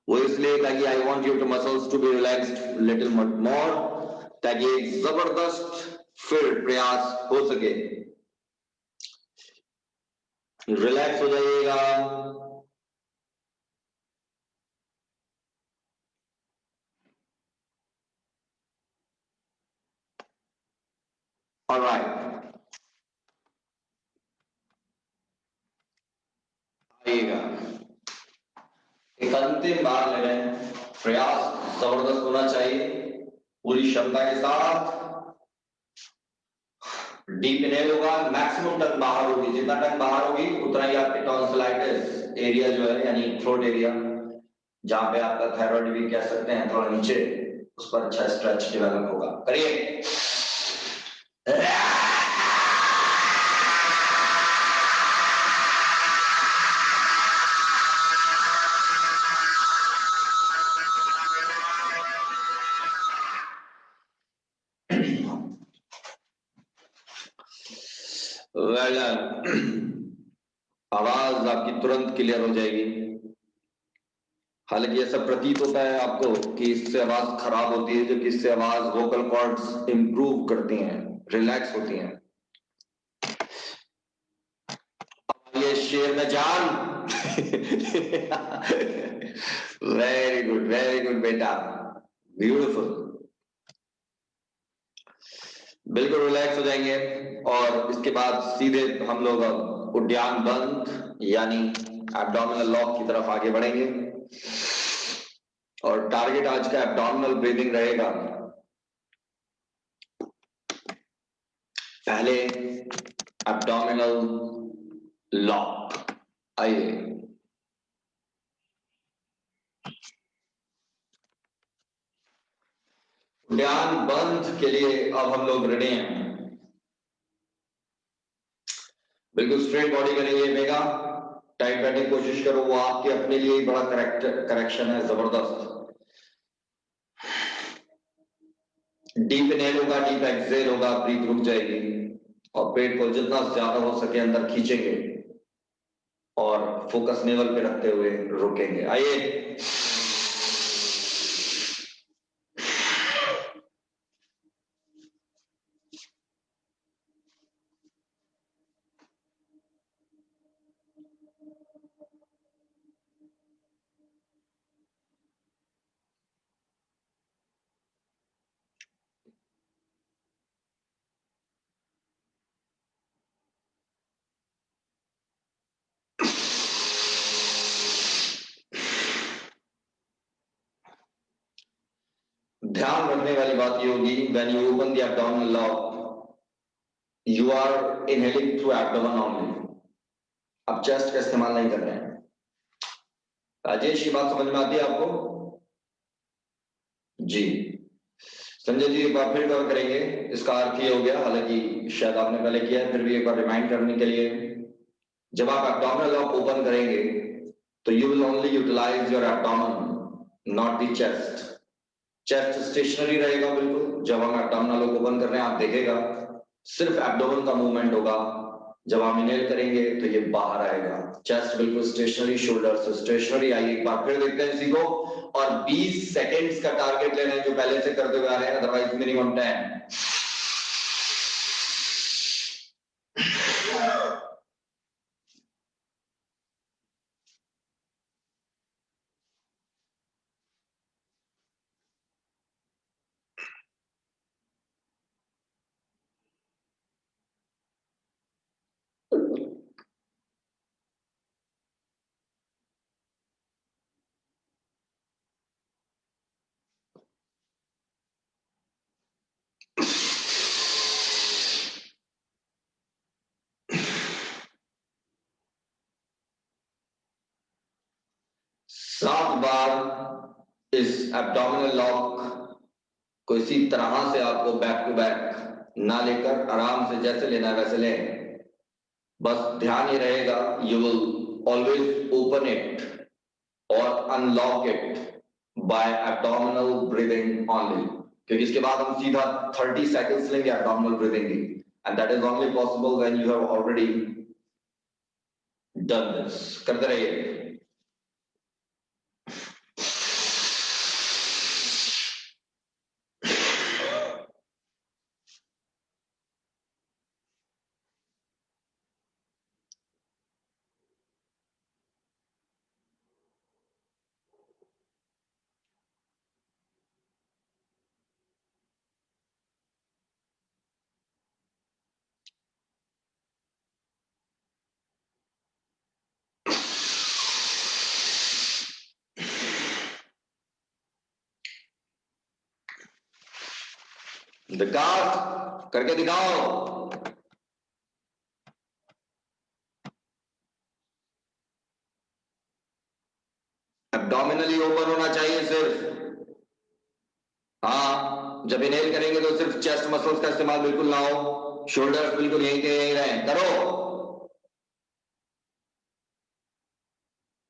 वो इसलिए ताकि I want you to muscles to be relaxed little more, ताकि एक जबरदस्त फिर प्रयास हो सके। रिलैक्स हो जाइएगा। ऑलराइट, आइएगा। एक अंतिम बार ले रहे हैं, प्रयास जबरदस्त होना चाहिए, पूरी क्षमता के साथ। डीप इनहेल होगा, मैक्सिमम टंग बाहर होगी। जितना टंग बाहर होगी उतना ही आपके टॉन्सिलाइटिस एरिया जो है, यानी थ्रोट एरिया, जहां पे आपका थायराइड भी कह सकते हैं, थोड़ा नीचे, उस पर अच्छा स्ट्रेच डेवलप होगा। करिए। आवाज आपकी तुरंत क्लियर हो जाएगी। हालांकि ऐसा प्रतीत होता है आपको कि इससे आवाज खराब होती है, जबकि इससे आवाज वोकल कॉर्ड्स इंप्रूव करती हैं, रिलैक्स होती हैं। ये शेर में जान। वेरी गुड बेटा, ब्यूटीफुल। बिल्कुल रिलैक्स हो जाएंगे और इसके बाद सीधे हम लोग अब उद्यान बंद यानी एब्डोमिनल लॉक की तरफ आगे बढ़ेंगे और टारगेट आज का एब्डोमिनल ब्रीदिंग रहेगा। पहले एब्डोमिनल लॉक, आइए उद्यान बंद के लिए अब हम लोग रेडी हैं। बिल्कुल स्ट्रेट बॉडी करेंगे, मेगा टाइट बैठने की कोशिश करो, वो आपके अपने लिए ही बड़ा करेक्शन है, जबरदस्त। डीप इनहेल होगा, डीप एक्सहेल होगा, ब्रीथ रुक जाएगी और पेट को जितना ज्यादा हो सके अंदर खींचेंगे और फोकस नेवल पे रखते हुए रुकेंगे। आइए ध्यान रखने वाली बात ये होगी, when you open the abdominal lock you are inhaling through abdomen only, अब चेस्ट का इस्तेमाल नहीं कर रहे हैं। राजेश, ये बात समझ में आती है आपको? जी संजय जी, एक बार फिर कवर करेंगे, इसका अर्थ ये हो गया, हालांकि शायद आपने पहले किया है, फिर भी एक बार रिमाइंड करने के लिए, जब आप एब्डोमिनल लॉक ओपन करेंगे तो you will only utilize your abdomen, not the chest. Chest stationary रहेगा बिल्कुल। जब हम एब्डोमिनल लॉक ओपन कर रहे हैं आप देखेगा सिर्फ एब्डोमेन का मूवमेंट होगा। जब हम इनहेल करेंगे तो ये बाहर आएगा, चेस्ट बिल्कुल स्टेशनरी, शोल्डर स्टेशनरी। आइए एक बार फिर देखते हैं इसी को और 20 सेकेंड्स का टारगेट लेना है जो पहले से करते हुए आ रहे हैं, अदरवाइज मिनिमम 10। सात बार इस एब्डोमिनल लॉक को इसी तरह से आपको बैक टू बैक ना लेकर आराम से जैसे लेना है वैसे लें। बस ध्यान ये रहेगा, you will always open it और unlock it by abdominal breathing only, क्योंकि इसके बाद हम सीधा 30 सेकंड्स लेंगे एब्डोमिनल ब्रीदिंग की, and that is only possible when you have already done this. करते रहिए। विकास करके दिखाओ। एब्डोमिनली ओपन होना चाहिए सिर्फ। हाँ, जब इनहेल करेंगे तो सिर्फ चेस्ट मसल्स का इस्तेमाल बिल्कुल ना हो, शोल्डर्स बिल्कुल यहीं के यहीं रहे। करो,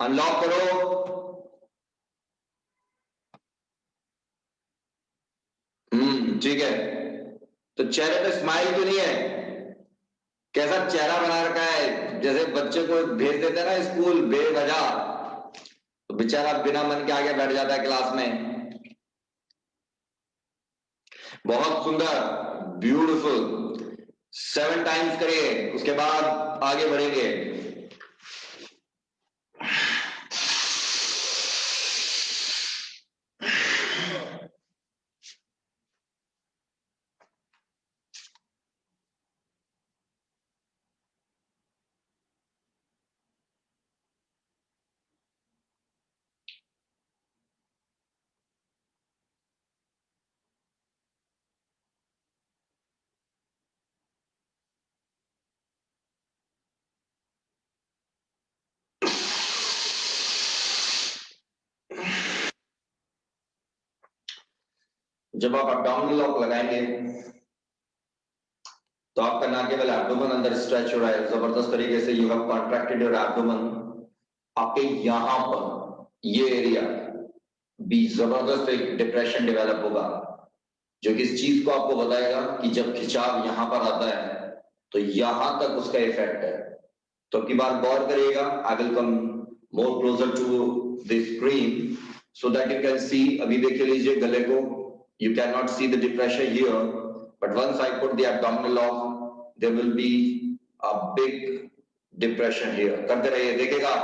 अनलॉक करो। ठीक है। तो चेहरे पे स्माइल तो नहीं है? कैसा चेहरा बना रखा है, जैसे बच्चे को भेज देते हैं ना स्कूल बेवजह, तो बेचारा बिना मन के आगे बैठ जाता है क्लास में। बहुत सुंदर, ब्यूटीफुल। 7 टाइम्स करिए, उसके बाद आगे बढ़ेंगे। जब आप एब्डोमिनल लॉक लगाएंगे तो आपका ना केवल एब्डोमेन अंदर स्ट्रेच हो रहा है जबरदस्त तरीके से, you have contracted your abdomen, आपके यहां पर ये एरिया भी जबरदस्त एक डिप्रेशन डेवलप होगा, जो कि इस चीज को आपको बताएगा कि जब खिंचाव यहां पर आता है तो यहां तक उसका इफेक्ट है। तो अब की बार गौर करिएगा, I will come more closer to the screen so that you can see. अभी देख लीजिए गले को, you can not see the depression here, but once I put the abdominal lock there will be a big depression here. करते रहिए, देखेगा।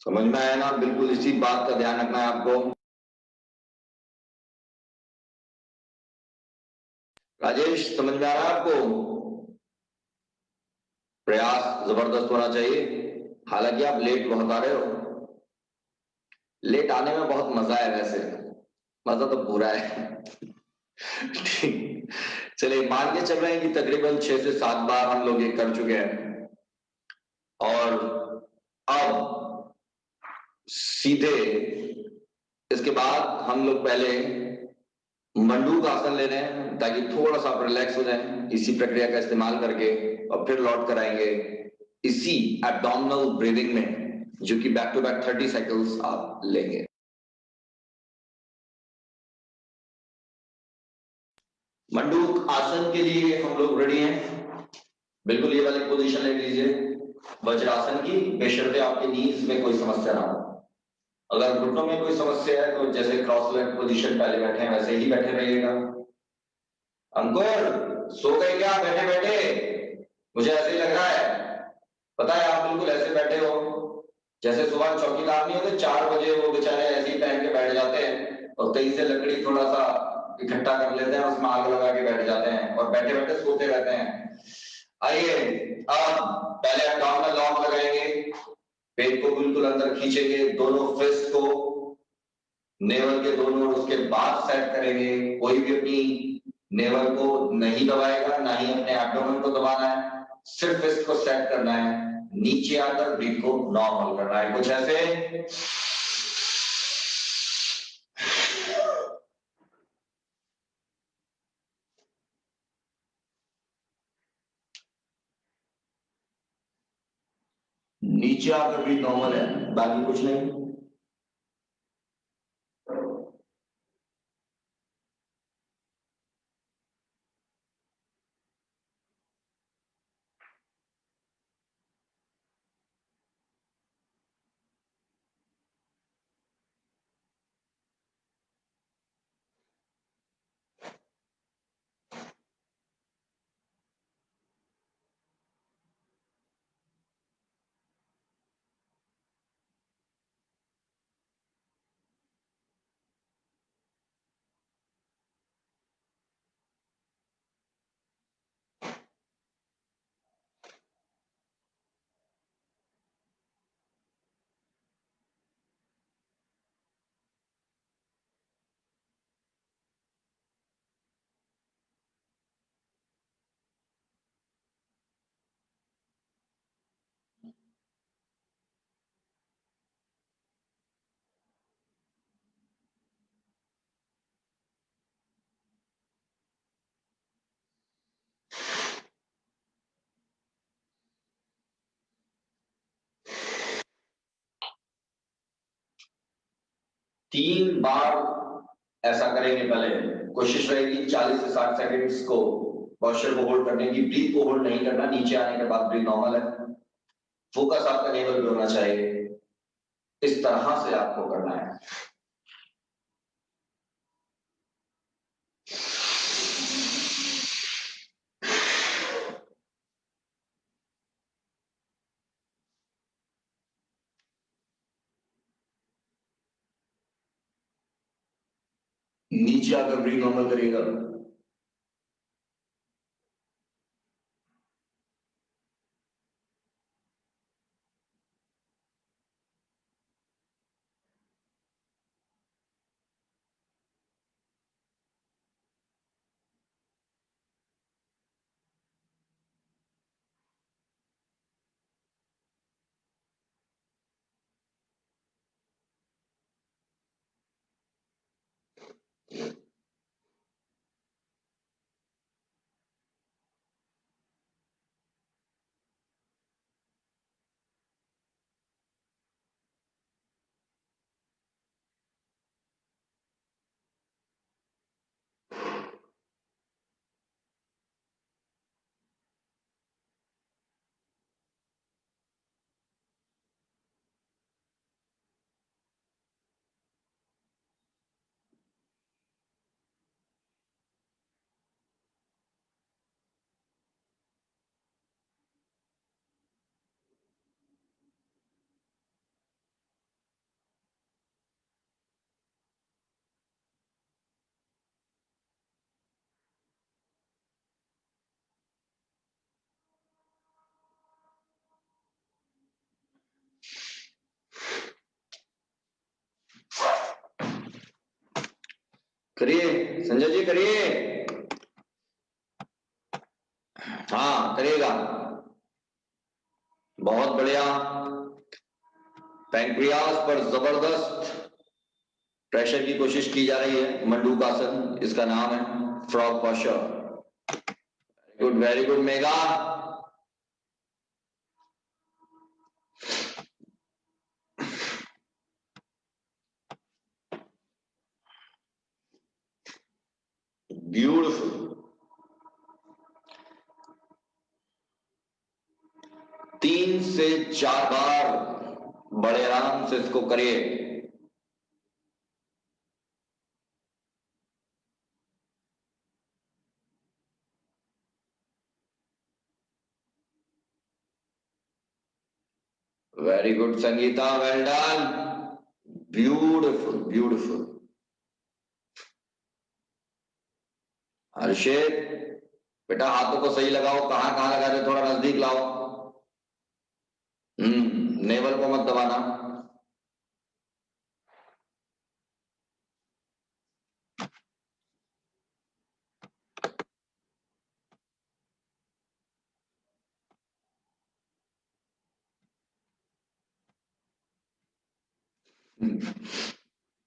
समझ में आया ना? बिल्कुल इसी बात का ध्यान रखना है आपको। राजेश, समझ में आ रहा है आपको? प्रयास जबरदस्त होना चाहिए। हालांकि आप लेट बहुत आ रहे हो, लेट आने में बहुत मजा है, वैसे मजा तो पूरा है। ठीक, चलिए मान के चल रहे हैं कि तकरीबन 6 से 7 बार हम लोग ये कर चुके हैं, और अब सीधे इसके बाद हम लोग पहले मंडूक आसन ले रहे हैं ताकि थोड़ा सा आप रिलैक्स हो जाएं इसी प्रक्रिया का इस्तेमाल करके, और फिर लौट कर आएंगे इसी एब्डोमिनल ब्रीदिंग में, जो कि बैक टू बैक 30 साइकिल्स आप लेंगे। मंडूक आसन के लिए हम लोग रेडी हैं। बिल्कुल ये वाली पोजीशन ले लीजिए वज्रासन की, बेशर्ते आपके नीज में कोई समस्या ना हो। अगर घुटनों में कोई समस्या है तो जैसे क्रॉस लेग पोजीशन पहले बैठे हैं वैसे ही बैठे रहिएगा। अंकुर, सो गए क्या बैठे बैठे? मुझे ऐसे ही लग रहा है। पता है आप बिल्कुल ऐसे बैठे हो जैसे सुबह चौकीदार नहीं होते 4 बजे, वो बेचारे ऐसे ही पहन के बैठ जाते हैं और कहीं से लकड़ी थोड़ा सा इकट्ठा कर लेते हैं, उसमें आग लगा के बैठ जाते हैं और बैठे बैठे सोते रहते हैं। आइए अब पहले एब्डोमिनल लॉक लगाएंगे, पेट को बिल्कुल अंदर खींचेंगे, दोनों फिस्ट को नेवल के दोनों, उसके बाद सेट करेंगे। कोई भी अपनी नेवल को नहीं दबाएगा, ना ही अपने एब्डोमेन को दबाना है, सिर्फ इसको सेट करना है, नीचे आकर ब्रीथ को नॉर्मल करना है, कुछ ऐसे। नीचे आकर ब्रीथ नॉर्मल है, बाकी कुछ नहीं। तीन बार ऐसा करेंगे। पहले कोशिश रहेगी 40 से 60 सेकंड्स को पॉस्चर को होल्ड करने की, ब्रीथ को होल्ड नहीं करना, नीचे आने के बाद ब्रीथ नॉर्मल है, फोकस आपका नेवल पे होना चाहिए, इस तरह से आपको करना है। नीचे आकर ब्रीथ नॉर्मल करिएगा। करिए संजय जी, करिए। हाँ करिएगा, बहुत बढ़िया। पैंक्रियास पर जबरदस्त प्रेशर की कोशिश की जा रही है। मंडूकासन इसका नाम है, frog posture. Good, very good Mega. Beautiful. 3 से 4 बार बड़े आराम से इसको करिए। Very good Sangeeta, well done, beautiful beautiful. Harshit बेटा हाथों को सही लगाओ, कहां कहां लगा रहे, थोड़ा नजदीक लाओ। नेवल को मत दबाना।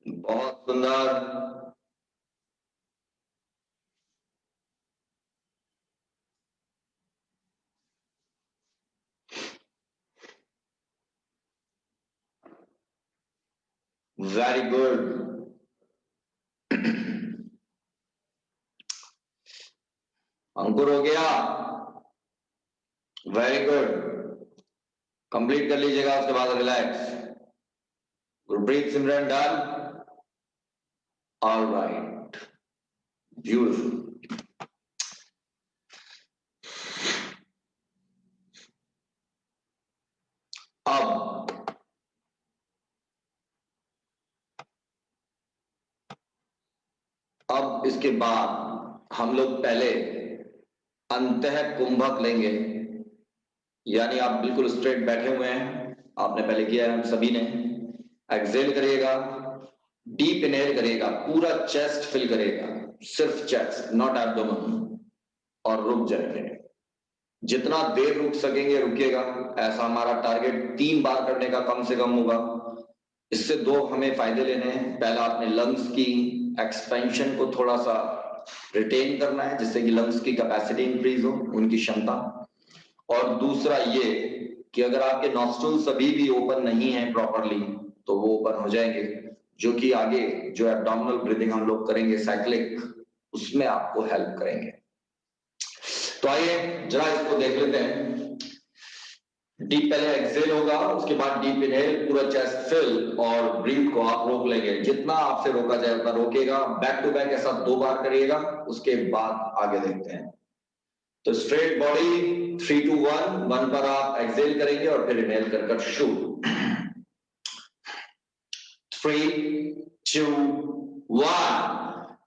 बहुत सुंदर। Very good. अंकुर हो गया, वेरी गुड। कंप्लीट कर लीजिएगा, उसके बाद रिलैक्स। गुरप्रीत सिमरन डन, ऑल राइट, ब्यूटिफुल। अब इसके बाद हम लोग पहले अंतः कुंभक लेंगे, यानी आप बिल्कुल स्ट्रेट बैठे हुए हैं, आपने पहले किया है हम सभी ने। एक्सेल करिएगा, डीप इनहेल करिएगा, पूरा चेस्ट फिल करेगा, सिर्फ चेस्ट, नॉट एब्डोमेन, और रुक जाएंगे। जितना देर रुक सकेंगे रुकिएगा। ऐसा हमारा टारगेट 3 बार करने का कम से कम होगा। इससे 2 हमें फायदे लेने हैं। पहला, अपने लंग्स की एक्सपेंशन को थोड़ा सा रिटेन करना है, जिससे कि लंग्स की कैपेसिटी इंक्रीज हो, उनकी क्षमता। और दूसरा ये कि अगर आपके नॉस्ट्रल्स अभी भी ओपन नहीं है प्रॉपरली, तो वो ओपन हो जाएंगे, जो कि आगे जो एब्डोमिनल ब्रीदिंग हम लोग करेंगे साइक्लिक, उसमें आपको हेल्प करेंगे। तो आइए जरा इसको देख लेते हैं। डीप पहले एक्सेल होगा, उसके बाद डीप इनहेल, पूरा चेस्ट फिल, और ब्रीथ को आप रोक लेंगे। जितना आपसे रोका जाए उतना रोकेगा। बैक टू बैक ऐसा 2 बार करिएगा, उसके बाद आगे देखते हैं। तो स्ट्रेट बॉडी, 3 2 1, 1 पर आप एक्सेल करेंगे और फिर इनहेल कर शूट। 3 2 1,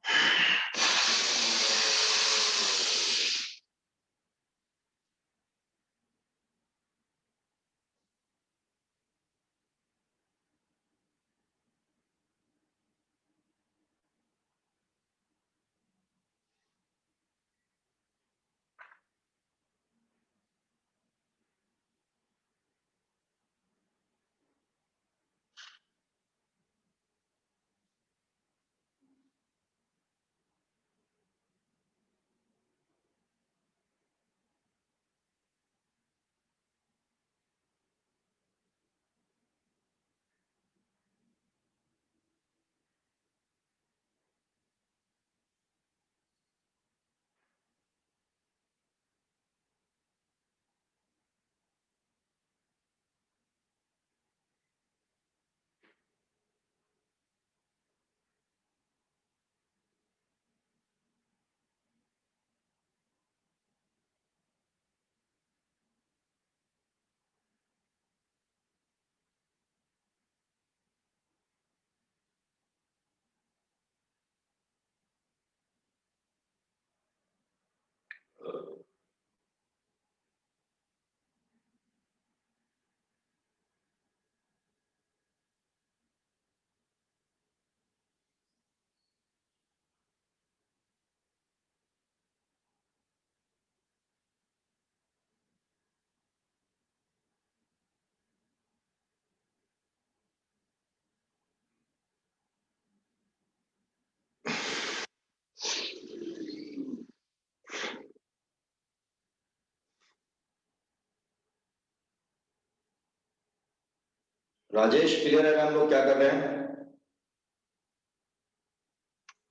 राजेश क्लियर है मैम लोग क्या कर रहे हैं?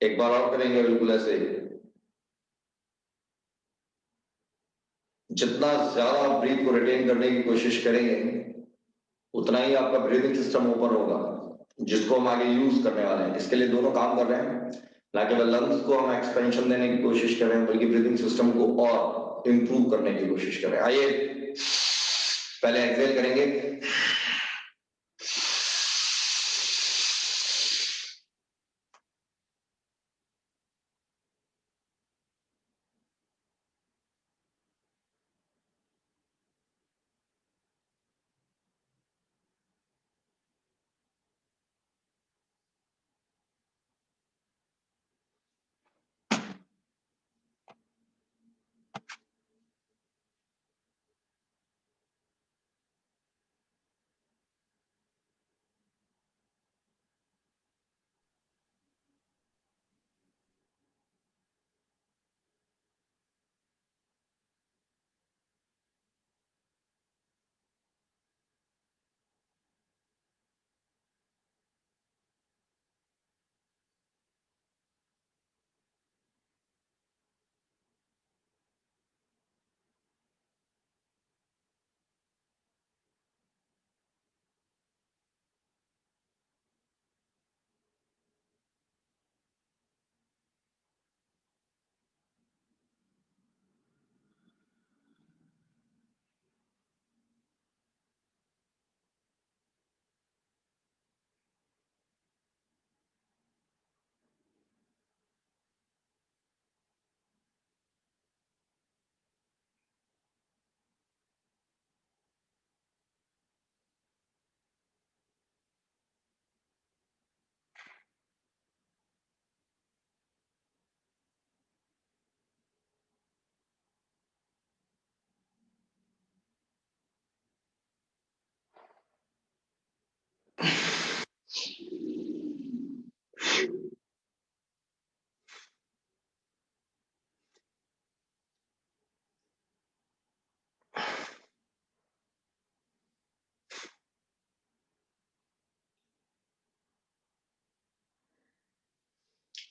एक बार और करेंगे बिल्कुल ऐसे। जितना ज्यादा आप ब्रीथ को रिटेन करने की कोशिश करेंगे उतना ही आपका ब्रीदिंग सिस्टम ओपन होगा, जिसको हम आगे यूज करने वाले हैं। इसके लिए दोनों काम कर रहे हैं, ना केवल लंग्स को हम एक्सपेंशन देने की कोशिश कर रहे हैं बल्कि ब्रीदिंग सिस्टम को और इंप्रूव करने की कोशिश कर रहे हैं। आइए पहले एक्सेल करेंगे।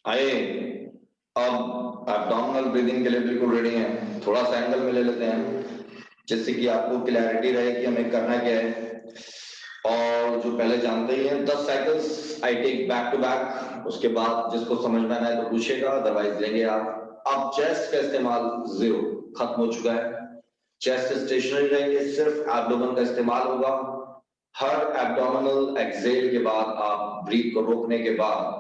आइए अब एब्डोमिनल ब्रीदिंग के लिए बिल्कुल रेडी हैं। थोड़ा सा एंगल में ले लेते हैं जिससे कि आपको क्लैरिटी रहे कि हमें करना क्या है। और जो पहले जानते ही हैं 10 cycles I take back to back, उसके बाद जिसको समझ में आना है तो पूछेगा, अदरवाइज लेंगे आप। अब चेस्ट का इस्तेमाल जीरो खत्म हो चुका है, चेस्ट स्टेशनरी रहेंगे, सिर्फ एब्डोमेन का इस्तेमाल होगा। हर एब्डोमिनल एक्सेल के बाद आप ब्रीथ को रोकने के बाद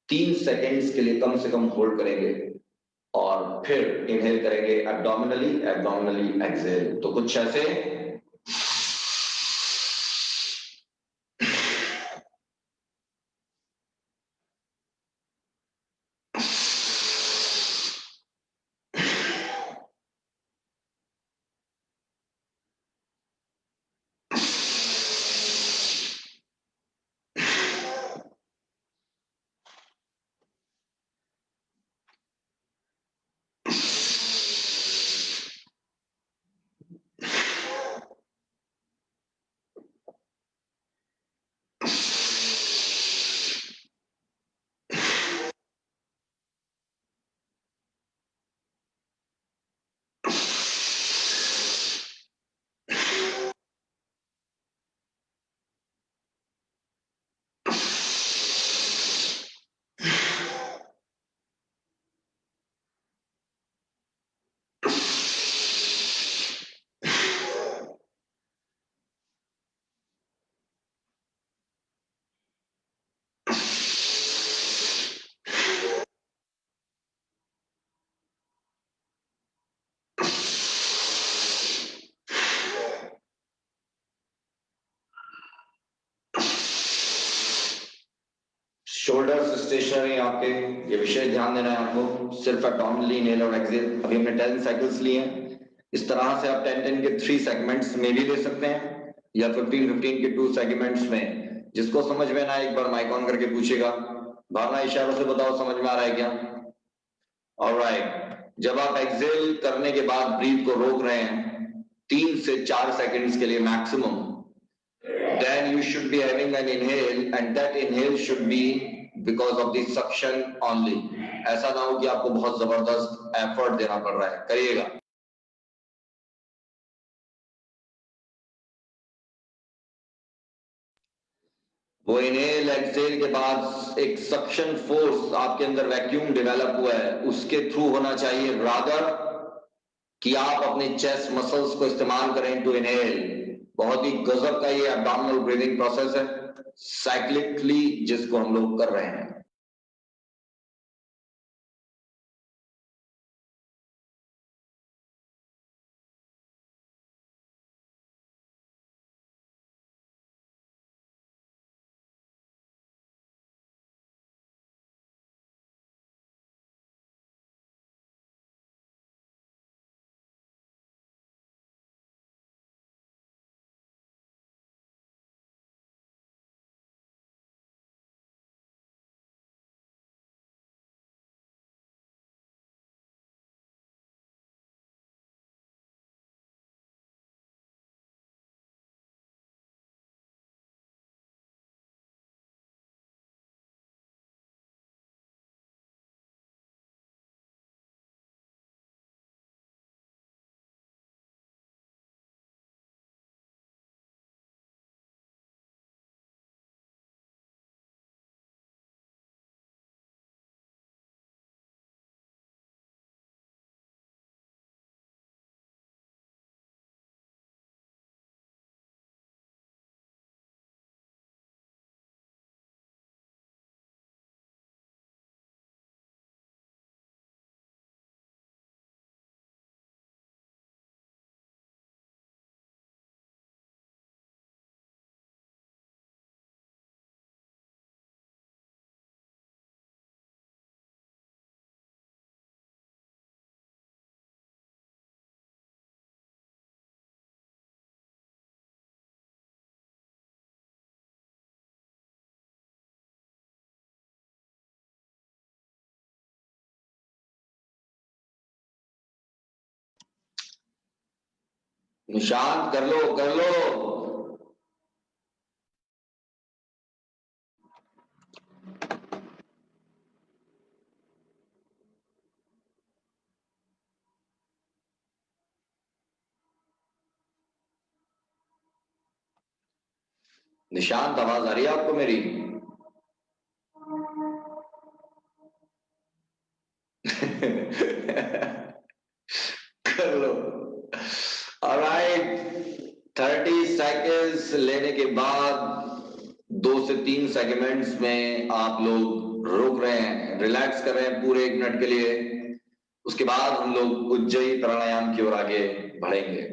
3 सेकेंड्स के लिए कम से कम होल्ड करेंगे और फिर इनहेल करेंगे एब्डोमिनली एक्सेल। तो कुछ ऐसे। शोल्डर्स स्टेशनरी आपके, ये विषय ध्यान देना है आपको। सिर्फ एब्डोमिनली इनहेल और एक्सेल। अभी हमने 10 साइकिल्स लिए हैं। इस तरह से आप 10-10 के 3 सेगमेंट्स में भी ले सकते हैं या 15-15 के 2 सेगमेंट्स में। जिसको समझ में ना एक बार माइक ऑन करके पूछेगा। भावना इशारों से बताओ समझ में आ रहा है क्या? ऑलराइट। जब आप एक्सेल करने के बाद ब्रीथ को रोक रहे हैं 3 से 4 सेकंड्स के लिए maximum, then you should be having an inhale, and that inhale should be because of the suction only. ऐसा ना हो कि आपको बहुत जबरदस्त एफर्ट देना पड़ रहा है, करिएगा। वो इनहेल एक्सहेल के बाद एक सक्शन फोर्स आपके अंदर वैक्यूम डेवलप हुआ है, उसके थ्रू होना चाहिए, रादर कि आप अपने चेस्ट मसल्स को इस्तेमाल करें टू इनहेल। बहुत ही गजब का ये एब्डोमिनल ब्रीदिंग प्रोसेस है, साइक्लिकली जिसको हम लोग कर रहे हैं। निशांत कर लो, कर लो। निशांत, आवाज आ रही है आपको मेरी? कर लो। ऑलराइट, 30 सेकेंड्स लेने के बाद 2 से 3 सेगमेंट्स में आप लोग रुक रहे हैं, रिलैक्स कर रहे हैं पूरे 1 मिनट के लिए। उसके बाद हम लोग उज्जयी प्राणायाम की ओर आगे बढ़ेंगे।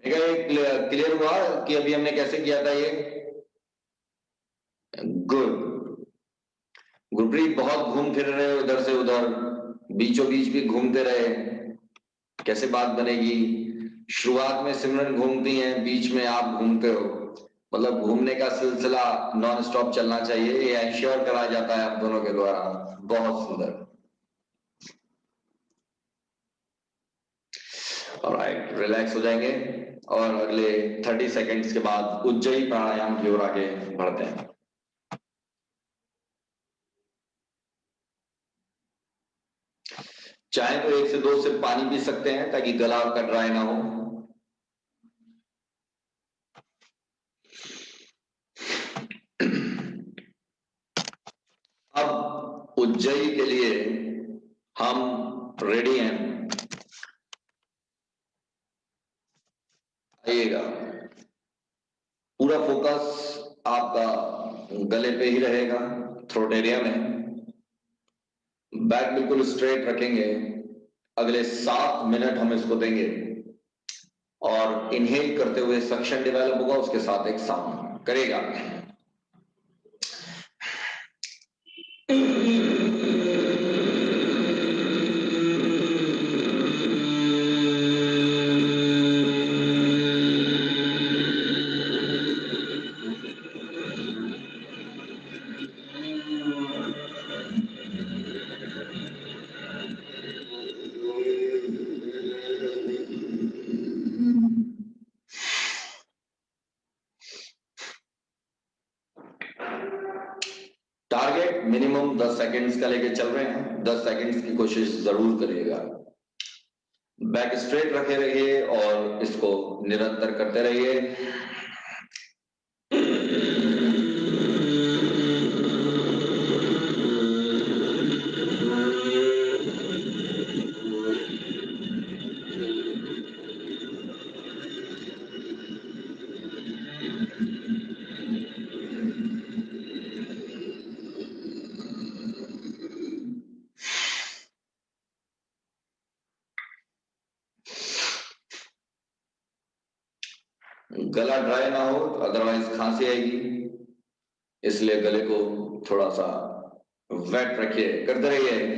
क्लियर हुआ कि अभी हमने कैसे किया था ये? गुड। गुरप्रीत, बहुत घूम फिर रहे हो इधर से उधर, बीचों बीच भी घूमते रहे, कैसे बात बनेगी? शुरुआत में सिमरन घूमती हैं, बीच में आप घूमते हो, मतलब घूमने का सिलसिला नॉन स्टॉप चलना चाहिए, ये एंश्योर करा जाता है आप दोनों के द्वारा। बहुत सुंदर। ऑलराइट, रिलैक्स हो जाएंगे और अगले 30 सेकेंड्स के बाद उज्जयी प्राणायाम की ओर आगे बढ़ते हैं। चाहे तो 1 से 2 सिप पानी पी सकते हैं ताकि गला आपका ड्राई ना हो। अब उज्जयी के लिए हम रेडी हैं, आइएगा। पूरा फोकस आपका गले पे ही रहेगा, थ्रोट एरिया में। बैक बिल्कुल स्ट्रेट रखेंगे। अगले 7 मिनट हम इसको देंगे और इनहेल करते हुए सक्शन डेवलप होगा, उसके साथ एक साउंड करेगा। मिनिमम 10 सेकंड्स का लेके चल रहे हैं, 10 सेकंड्स की कोशिश जरूर करिएगा। बैक स्ट्रेट रखे रहिए और इसको निरंतर करते रहिए। गला ड्राई ना हो, अदरवाइज खांसी आएगी, इसलिए गले को थोड़ा सा वेट रखिए, करते रहिए।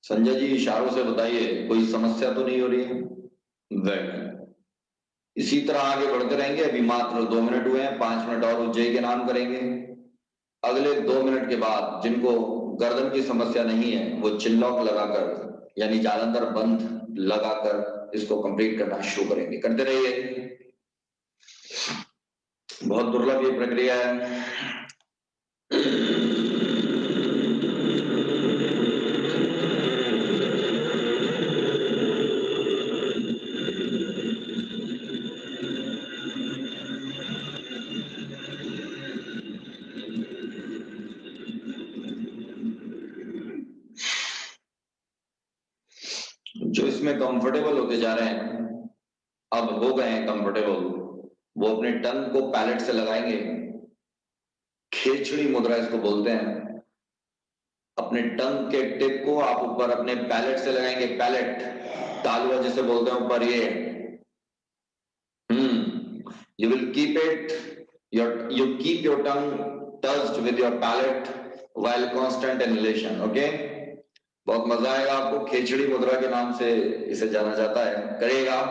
संजय जी इशारों से बताइए कोई समस्या तो नहीं हो रही है? वेल, इसी तरह आगे बढ़ते रहेंगे। अभी मात्र 2 मिनट हुए हैं, 5 मिनट और उज्जय के नाम करेंगे। अगले 2 मिनट के बाद जिनको गर्दन की समस्या नहीं है वो चिल्लॉक लगाकर यानी जालंधर बंद लगाकर इसको कंप्लीट करना शुरू करेंगे। करते रहिए, बहुत दुर्लभ ये प्रक्रिया है। जो इसमें कंफर्टेबल होते जा रहे हैं, अब हो गए हैं कंफर्टेबल, वो अपने टंग को पैलेट से लगाएंगे। खेचड़ी मुद्रा इसको बोलते हैं। अपने टंग के टिप को आप ऊपर अपने पैलेट से लगाएंगे। पैलेट तालुआ जिसे बोलते हैं ऊपर, ये you will keep it you keep your tongue touched with your palate while constant inhalation. Okay, बहुत मजा आएगा आपको। खेचड़ी मुद्रा के नाम से इसे जाना जाता है, करिएगा।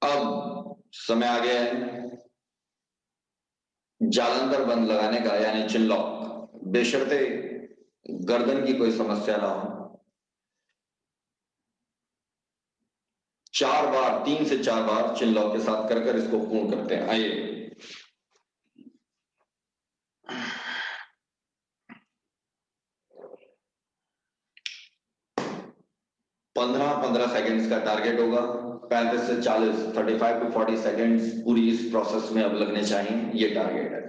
अब समय आ गया है जालंधर बंद लगाने का, यानी चिनलॉक। बेशर्ते गर्दन की कोई समस्या ना हो। 4 बार, 3 से 4 बार चिनलॉक के साथ कर कर इसको पूर्ण करते हैं। आइए, पंद्रह सेकंड्स का टारगेट होगा। 35 से 40, 35 to 40 सेकंड्स पूरी इस प्रोसेस में अब लगने चाहिए, ये टारगेट है।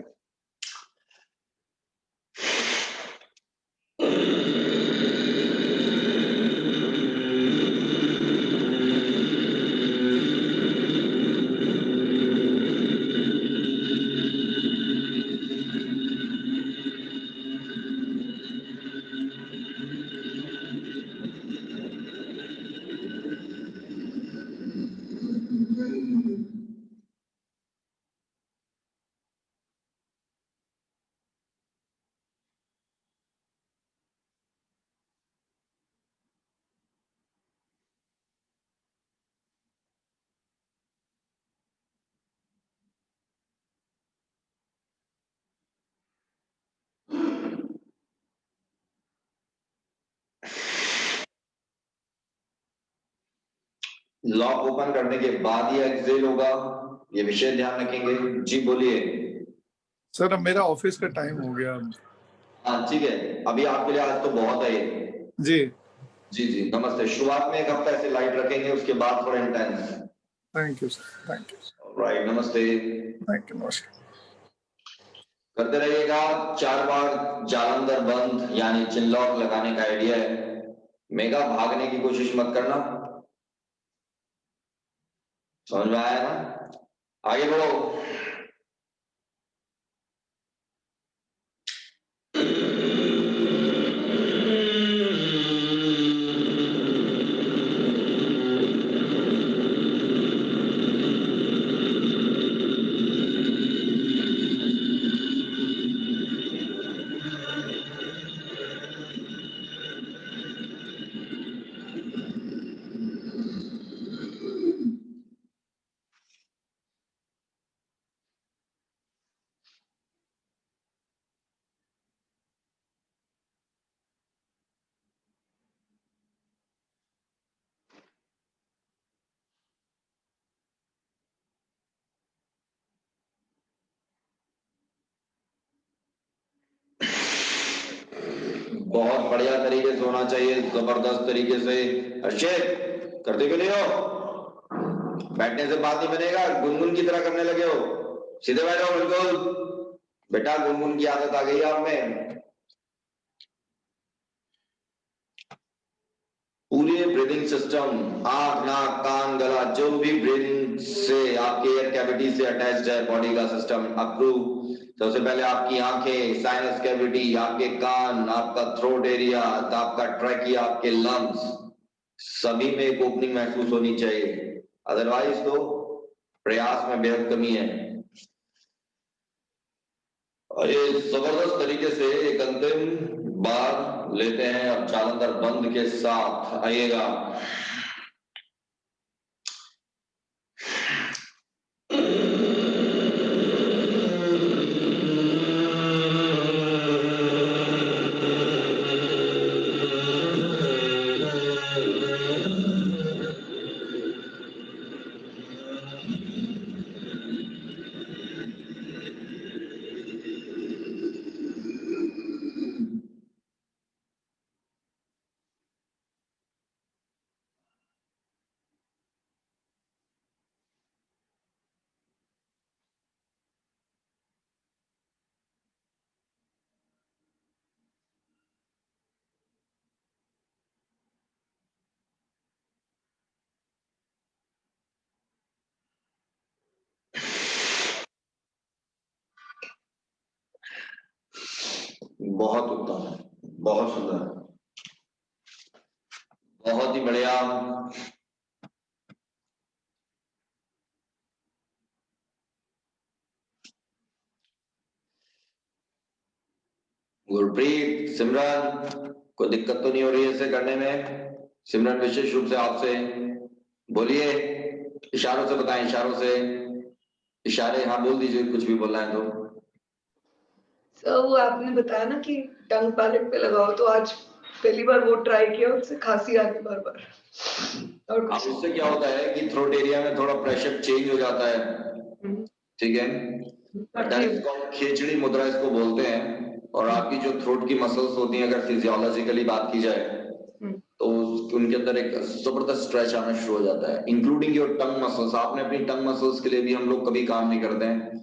लॉक ओपन करने के बाद ही एक्सेल होगा, ये विषय ध्यान रखेंगे। जी बोलिए। सर अब मेरा ऑफिस का टाइम हो गया। हाँ ठीक है, अभी आपके लिए आज तो बहुत है ये। जी जी जी, नमस्ते। शुरुआत में 1 हफ्ता ऐसे लाइट रखेंगे, उसके बाद थोड़ा intense. Thank you sir, thank you. Right, नमस्ते। थैंक यू, नमस्कार। करते रहिएगा। 4 बार जालंधर बंद यानी चिन लॉक लगाने का आइडिया है। मेगा भागने की कोशिश मत करना, समझ में आया ना? आगे बढ़ो। बहुत बढ़िया तरीके से होना चाहिए, जबरदस्त तरीके से। अर्षित, करते क्यों नहीं हो? बैठने से बात नहीं बनेगा, गुनगुन की तरह करने लगे हो। सीधे बैठो बिल्कुल। बेटा गुनगुन की आदत आ गई है आप में। पूरे ब्रीदिंग सिस्टम, आंख, नाक, कान, गला, जो भी ब्रीदिंग से आपके एयर कैविटी से अटैच्ड है बॉडी का सिस्टम अप्रूव। सबसे पहले आपकी आंखें, साइनस कैविटी, आपके कान, आपका थ्रोट एरिया, आपका ट्रैकिया, आपके लंग्स, सभी में एक ओपनिंग महसूस होनी चाहिए। अदरवाइज तो प्रयास में बेहद कमी है। और ये जबरदस्त तरीके से एक अंतिम बार लेते हैं अब जालंधर बंद के साथ। आइएगा। बहुत उत्तम, बहुत सुंदर, बहुत ही बढ़िया। गुरप्रीत, सिमरन, कोई दिक्कत तो नहीं हो रही है इसे करने में? सिमरन विशेष रूप से आपसे बोलिए, इशारों से बताएं, इशारों से। इशारे, हाँ बोल दीजिए, कुछ भी बोलना है तो। सर वो आपने बताया ना कि टंग पैलेट पे लगाओ, तो आज पहली बार वो ट्राई किया, उससे खांसी आ रही बार बार। और अब कुछ उससे क्या होता है कि थ्रोट एरिया में थोड़ा प्रेशर चेंज हो जाता है, ठीक है? खींचड़ी मुद्रा इसको बोलते हैं। और आपकी जो थ्रोट की मसल्स होती हैं, अगर फिजियोलॉजिकली बात की जाए तो उनके अंदर एक जबरदस्त स्ट्रेच आना शुरू हो जाता है, इंक्लूडिंग योर टंग मसल्स। आपने अपनी टंग मसल्स के लिए भी हम लोग कभी काम नहीं करते हैं।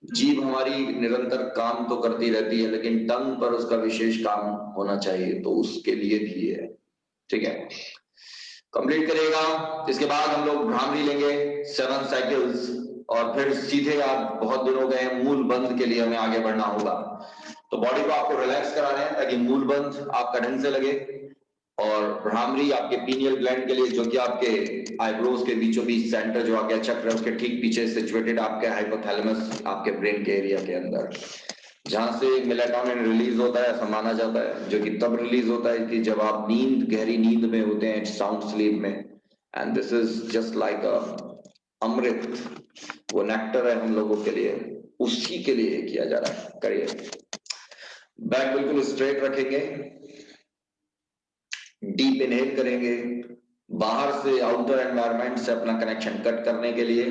जीभ हमारी निरंतर काम तो करती रहती है, लेकिन टंग पर उसका विशेष काम होना चाहिए, तो उसके लिए भी है, ठीक है? कंप्लीट करेगा। इसके बाद हम लोग भ्रामरी लेंगे 7 साइकिल्स, और फिर सीधे आप, बहुत दिन हो गए, मूल बंद के लिए हमें आगे बढ़ना होगा। तो बॉडी को आपको रिलैक्स करा रहे हैं ताकि मूल बंद आपका ढंग से लगे। और भ्रामरी आपके पीनियल ग्लैंड के लिए, जो कि आपके आईब्रोज के बीचों बीच सेंटर जो आज्ञा चक्र है उसके ठीक पीछे सिचुएटेड, आपके हाइपोथैलेमस, आपके ब्रेन के एरिया के अंदर, जहां से मेलाटोनिन रिलीज होता है, ऐसा माना जाता है, जो कि तब रिलीज होता है कि जब आप नींद, गहरी नींद में होते हैं, साउंड स्लीप में। And this is just like a amrit, वो नेक्टर है हम लोगों के लिए, उसी के लिए किया जा रहा है। करिए, बैक बिल्कुल स्ट्रेट रखेंगे, डीप इनहेल करेंगे, बाहर से आउटर एनवायरनमेंट से अपना कनेक्शन कट करने के लिए।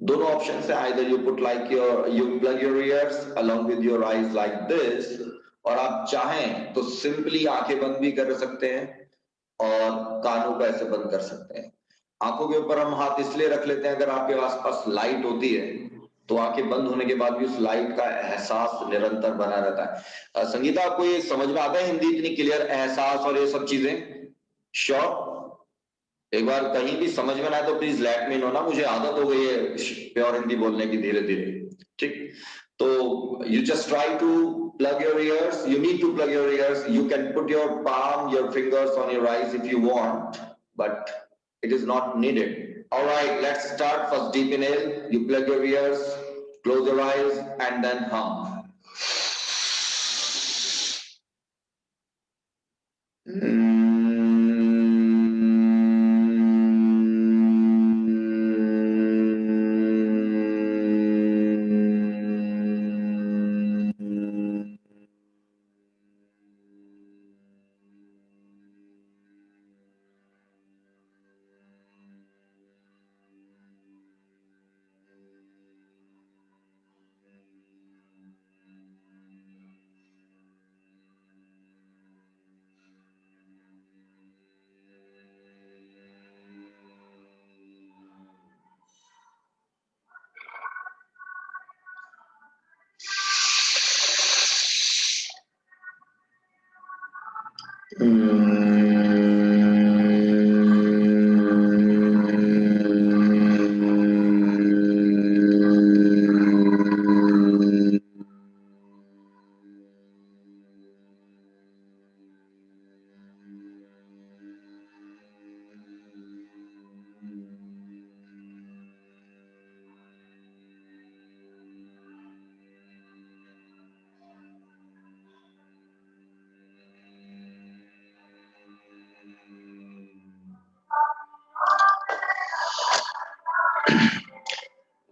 दोनों ऑप्शन है, either you put like your, you plug your years along with your eyes like this, और आप चाहें तो सिंपली आंखें बंद भी कर सकते हैं और कानों को ऐसे बंद कर सकते हैं। आंखों के ऊपर हम हाथ इसलिए रख लेते हैं, अगर आपके आसपास लाइट होती है तो आंखें बंद होने के बाद भी उस लाइट का एहसास निरंतर बना रहता है। संगीता, आपको ये समझ में आता है हिंदी इतनी क्लियर, एहसास और ये सब चीजें? श्योर? एक बार कहीं भी समझ में ना आए तो प्लीज लेट मी नो ना, मुझे आदत हो गई है प्योर हिंदी बोलने की धीरे धीरे। ठीक, तो you just try to plug your ears. You need to plug your ears. You can put your palm, your fingers on your eyes if you want, but it is not needed. All right, let's start. First deep inhale. You plug your ears, close your eyes, and then hum.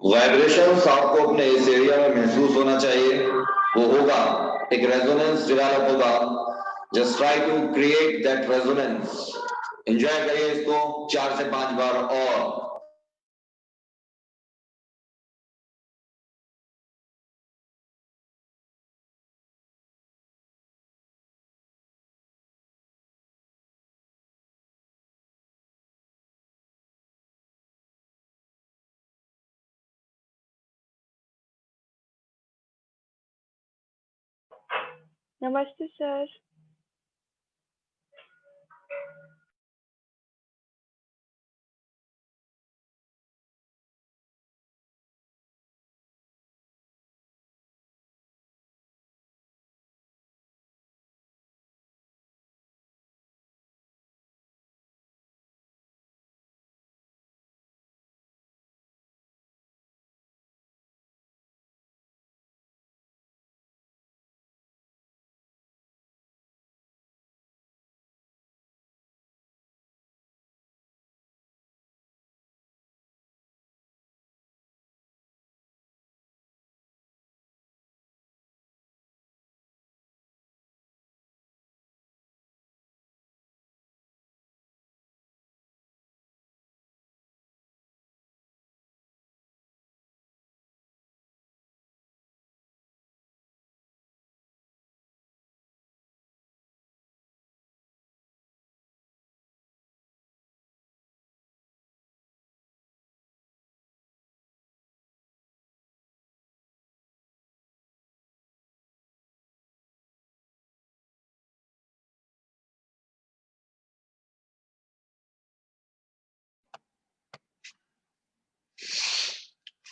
Vibrations आपको अपने इस एरिया में महसूस होना चाहिए, वो होगा, एक रेजोनेंस डेवलप होगा। Just try to create that resonance. Enjoy करिए इसको 4 से 5 बार और। नमस्ते सर।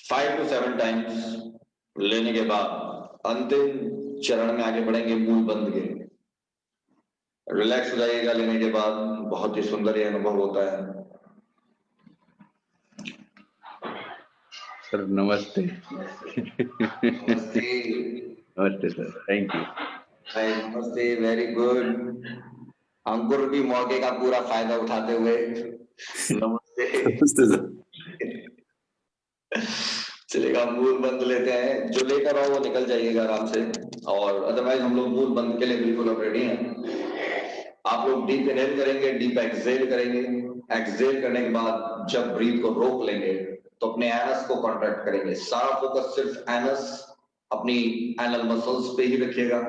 फाइव टू 7 टाइम्स लेने के बाद अंतिम चरण में आगे बढ़ेंगे मूल बंद के। रिलैक्स हो जाइएगा लेने के बाद, बहुत ही सुंदर ये अनुभव होता है। सर नमस्ते। नमस्ते। नमस्ते सर, थैंक यू। नमस्ते, वेरी गुड। अंकुर भी मौके का पूरा फायदा उठाते हुए नमस्ते। नमस्ते सर। चलेगा, मूल बंद लेते हैं। जो लेकर आओ वो निकल जाइएगा आराम से, और अदरवाइज हम लोग मूल बंद के लिए बिल्कुल अब रेडी हैं। आप लोग डीप इनहेल करेंगे, डीप एक्सहेल करेंगे। एक्सहेल करने के बाद जब ब्रीथ को रोक लेंगे तो अपने एनस को कॉन्ट्रैक्ट करेंगे। सारा फोकस सिर्फ एनस, अपनी एनल मसल्स पे ही रखिएगा,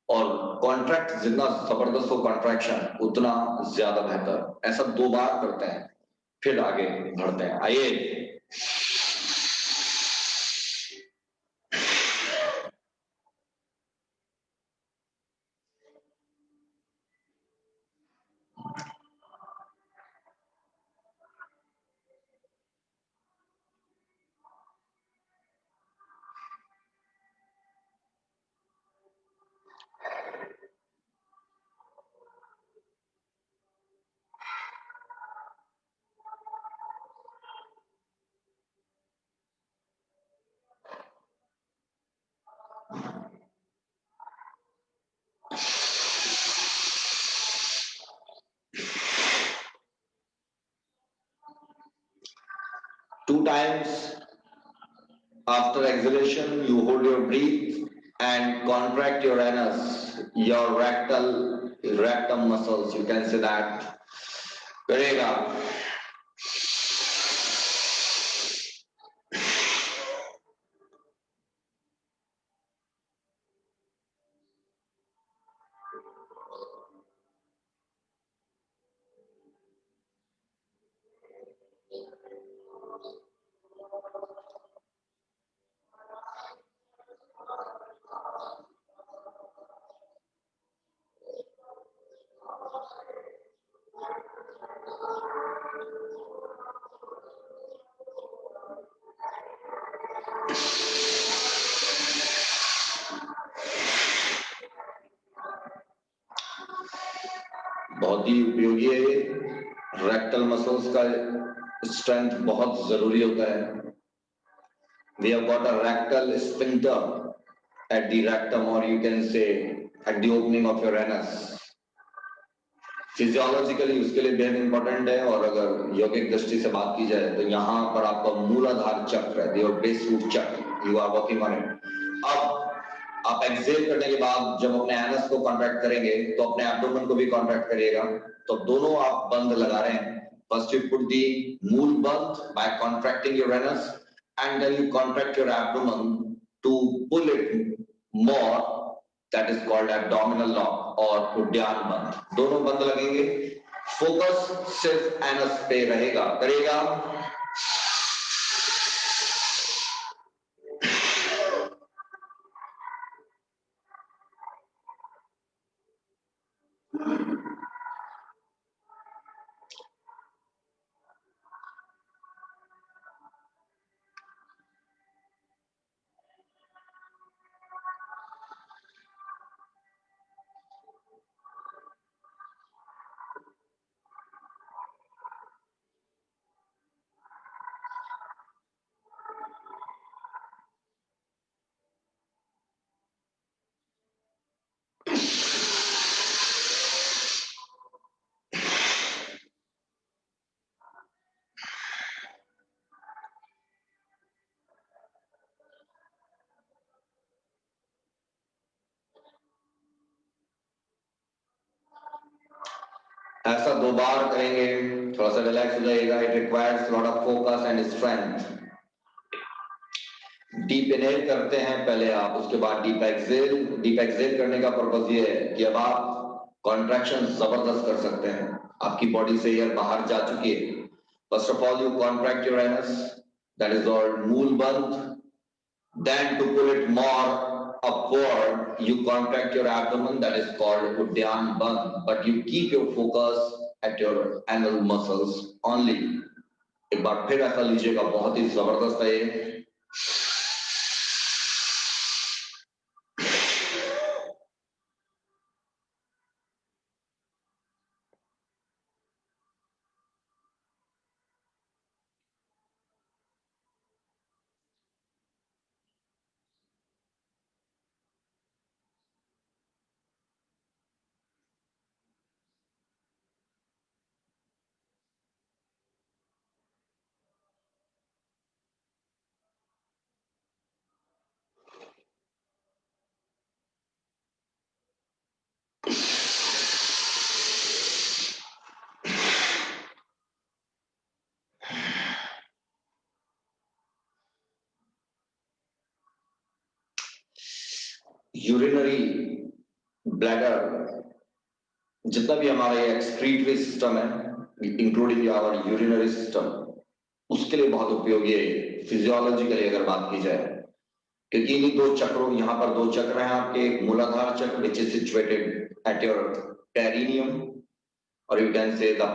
और कॉन्ट्रैक्ट जितना जबरदस्त हो कॉन्ट्रैक्शन उतना ज्यादा बेहतर। ऐसा 2 बार करते हैं, फिर आगे बढ़ते हैं। आइए, times after exhalation you hold your breath and contract your anus, your rectum muscles, you can say that. करेगा. बहुत ही उपयोगी है ये. रेक्टल मसल्स का स्ट्रेंथ बहुत जरूरी होता है. We have got a rectal sphincter at the rectum, or you can say at the opening of your anus. Physiologically उसके लिए बेहद इंपॉर्टेंट है. और अगर यौगिक दृष्टि से बात की जाए तो यहाँ पर आपका मूलाधार चक्र है, your base root chakra, you are working on it. अब आप एक्सेल करने के बाद जब अपने एनस को कॉन्ट्रैक्ट करेंगे तो अपने एब्डोमेन को भी कॉन्ट्रैक्ट करिएगा. तो दोनों आप बंद लगा रहे हैं. First you put the Mool Bandh by contracting your anus and then you contract your abdomen to pull it more. That is called abdominal lock और उद्यान बंद. दोनों बंद लगेंगे. फोकस सिर्फ एनस पे रहेगा. करेगा. ऐसा 2 बार करेंगे, थोड़ा सा रिलैक्स हो जाएगा. It requires lot of focus and strength. Deep inhale करते हैं पहले आप, उसके बाद डीप एक्सहेल. डीप एक्सहेल करने का पर्पस ये है कि अब आप कॉन्ट्रैक्शन जबरदस्त कर सकते हैं. आपकी बॉडी से एयर बाहर जा चुकी है. First of all you contract your anus, that is called Mool Bandh. Then to pull it more upward you contract your abdomen, that is called Udyan Bandh, but you keep your focus at your anal muscles only. एक बार फिर ऐसा लीजिएगा, बहुत ही जबरदस्त है ये. यूरिनरी ब्लैडर, जितना भी हमारा ये एक्सक्रीटरी सिस्टम है, इंक्लूडिंग आवर यूरिनरी सिस्टम, उसके लिए बहुत उपयोगी है फिजियोलॉजिकली अगर बात की जाए. क्योंकि इन्हीं 2 चक्रों, यहाँ पर 2 चक्र हैं आपके. Muladhara chakra which is situated at your perineum, और you can say the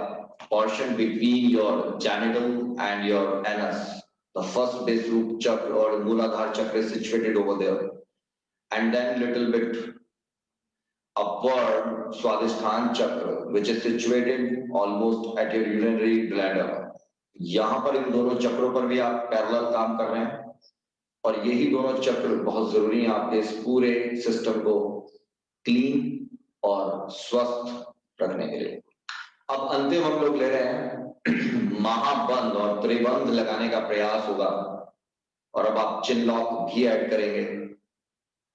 portion between your genital and your anus. The first base root chakra or Mooladhara chakra is situated over there, and then little bit upward Swadhisthana chakra, which is situated almost at your urinary bladder. यहाँ पर इन दोनों चक्रों पर भी आप पैरेलल काम कर रहे हैं, और यही दोनों चक्र बहुत जरूरी हैं आपके इस पूरे सिस्टम को क्लीन और स्वस्थ रखने के लिए. अब अंतिम हम लोग ले रहे हैं महाबंध और त्रिबंध लगाने का प्रयास होगा, और अब आप चिन लॉक भी ऐड करेंगे,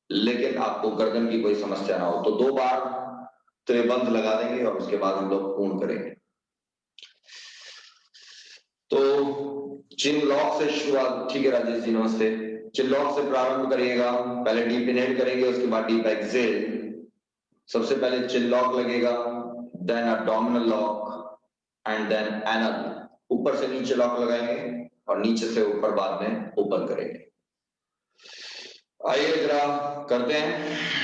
लेकिन आपको गर्दन की कोई समस्या ना हो तो 2 बार त्रिबंध लगा देंगे और उसके बाद हम लोग पूर्ण करेंगे। तो चिन लॉक से शुरुआत, ठीक है राजेश जी नमस्ते। चिन लॉक से प्रारंभ करिएगा, पहले डीप इनहेल करेंगे, उसके बाद डीप एक्सहेल। सबसे पहले चिन लॉक लगेगा, then abdominal lock and then anal. ऊपर से नीचे लॉक लगाएंगे और नीचे से ऊपर बाद में ओपन करेंगे। आइए जरा करते हैं।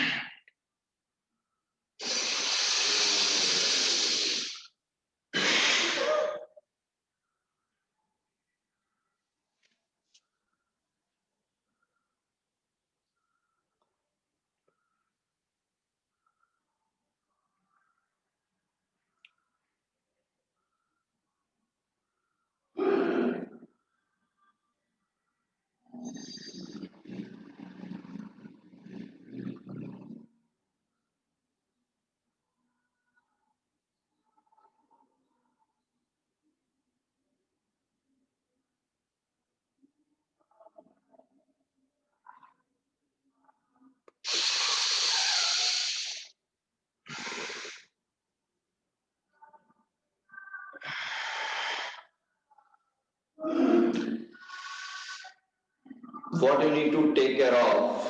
What you need to take care of,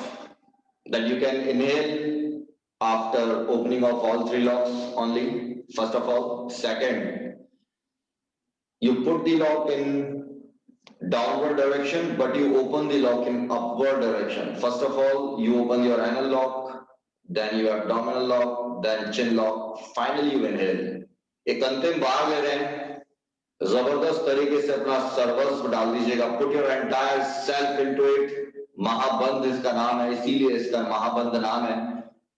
that you can inhale after opening of all 3 locks only, first of all. Second, you put the lock in downward direction, but you open the lock in upward direction. First of all, you open your anal lock, then your abdominal lock, then chin lock, finally you inhale. एक अंतिम बार ले रहे हैं, जबरदस्त तरीके से अपना सर्वस्व डाल दीजिएगा, put your entire self into it. Mahabandha इसका नाम है, इसीलिए इसका महाबंध नाम है,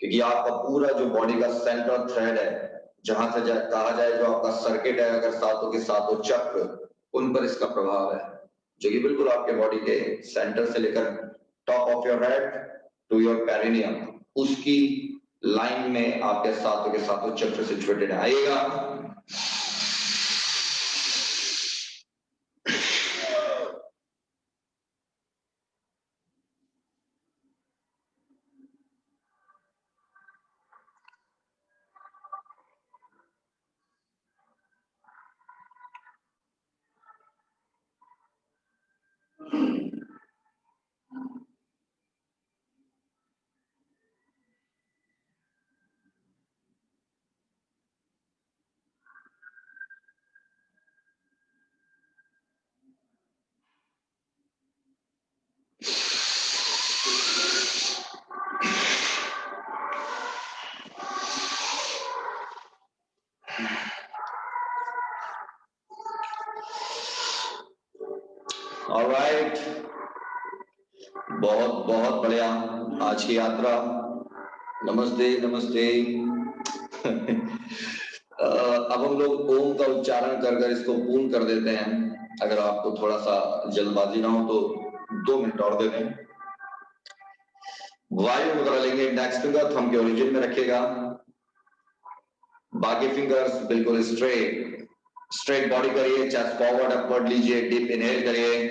क्योंकि आपका पूरा जो बॉडी का सेंट्रल थ्रेड है, जहां से कहा जाए जो आपका सर्किट है, अगर सातों के सातों चक्र, उन पर इसका प्रभाव है, जो कि बिल्कुल आपके बॉडी के सेंटर से लेकर top of your head to your perineum, उसकी लाइन में आपके सातों के सातों चक्र सिचुएटेड है। आइएगा, ऑलराइट, बहुत बहुत बढ़िया आज की यात्रा। नमस्ते नमस्ते। अब हम लोग ओम का उच्चारण कर कर इसको पूर्ण कर देते हैं। अगर आपको थोड़ा सा जल्दबाजी ना हो तो 2 मिनट और दे दें। वायु मुद्रा लेंगे, इंडेक्स फिंगर थंब के ओरिजिन में रखिएगा, बाकी फिंगर्स बिल्कुल स्ट्रेट बॉडी करिए, चेस्ट फॉरवर्ड अपवर्ड लीजिए, डीप इनहेल करिए।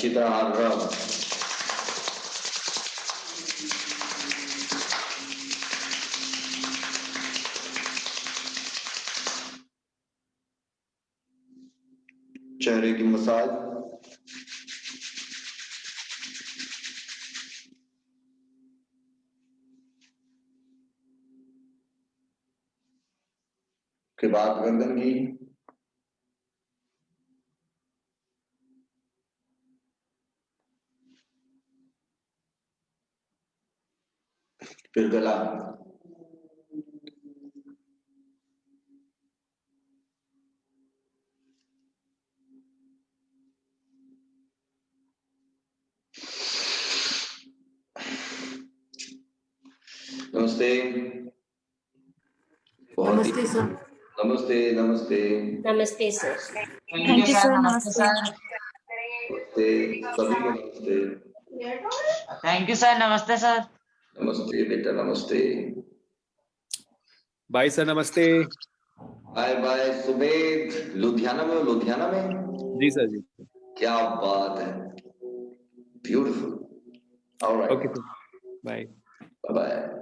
अच्छी तरह रब। चेहरे की मसाज। के बाद गर्दन की। फिर गला। नमस्ते। बहुत ही Namaste, sir. नमस्ते नमस्ते Namaste, sir. Thank you, sir. Namaste. नमस्ते सभी को नमस्ते। थैंक यू सर, नमस्ते सर। नमस्ते बेटा नमस्ते। बाय सर, नमस्ते। Bye bye Subed. लुधियाना में हो? लुधियाना में? जी सर जी। क्या बात है, beautiful. Alright, okay sir, bye. Bye bye.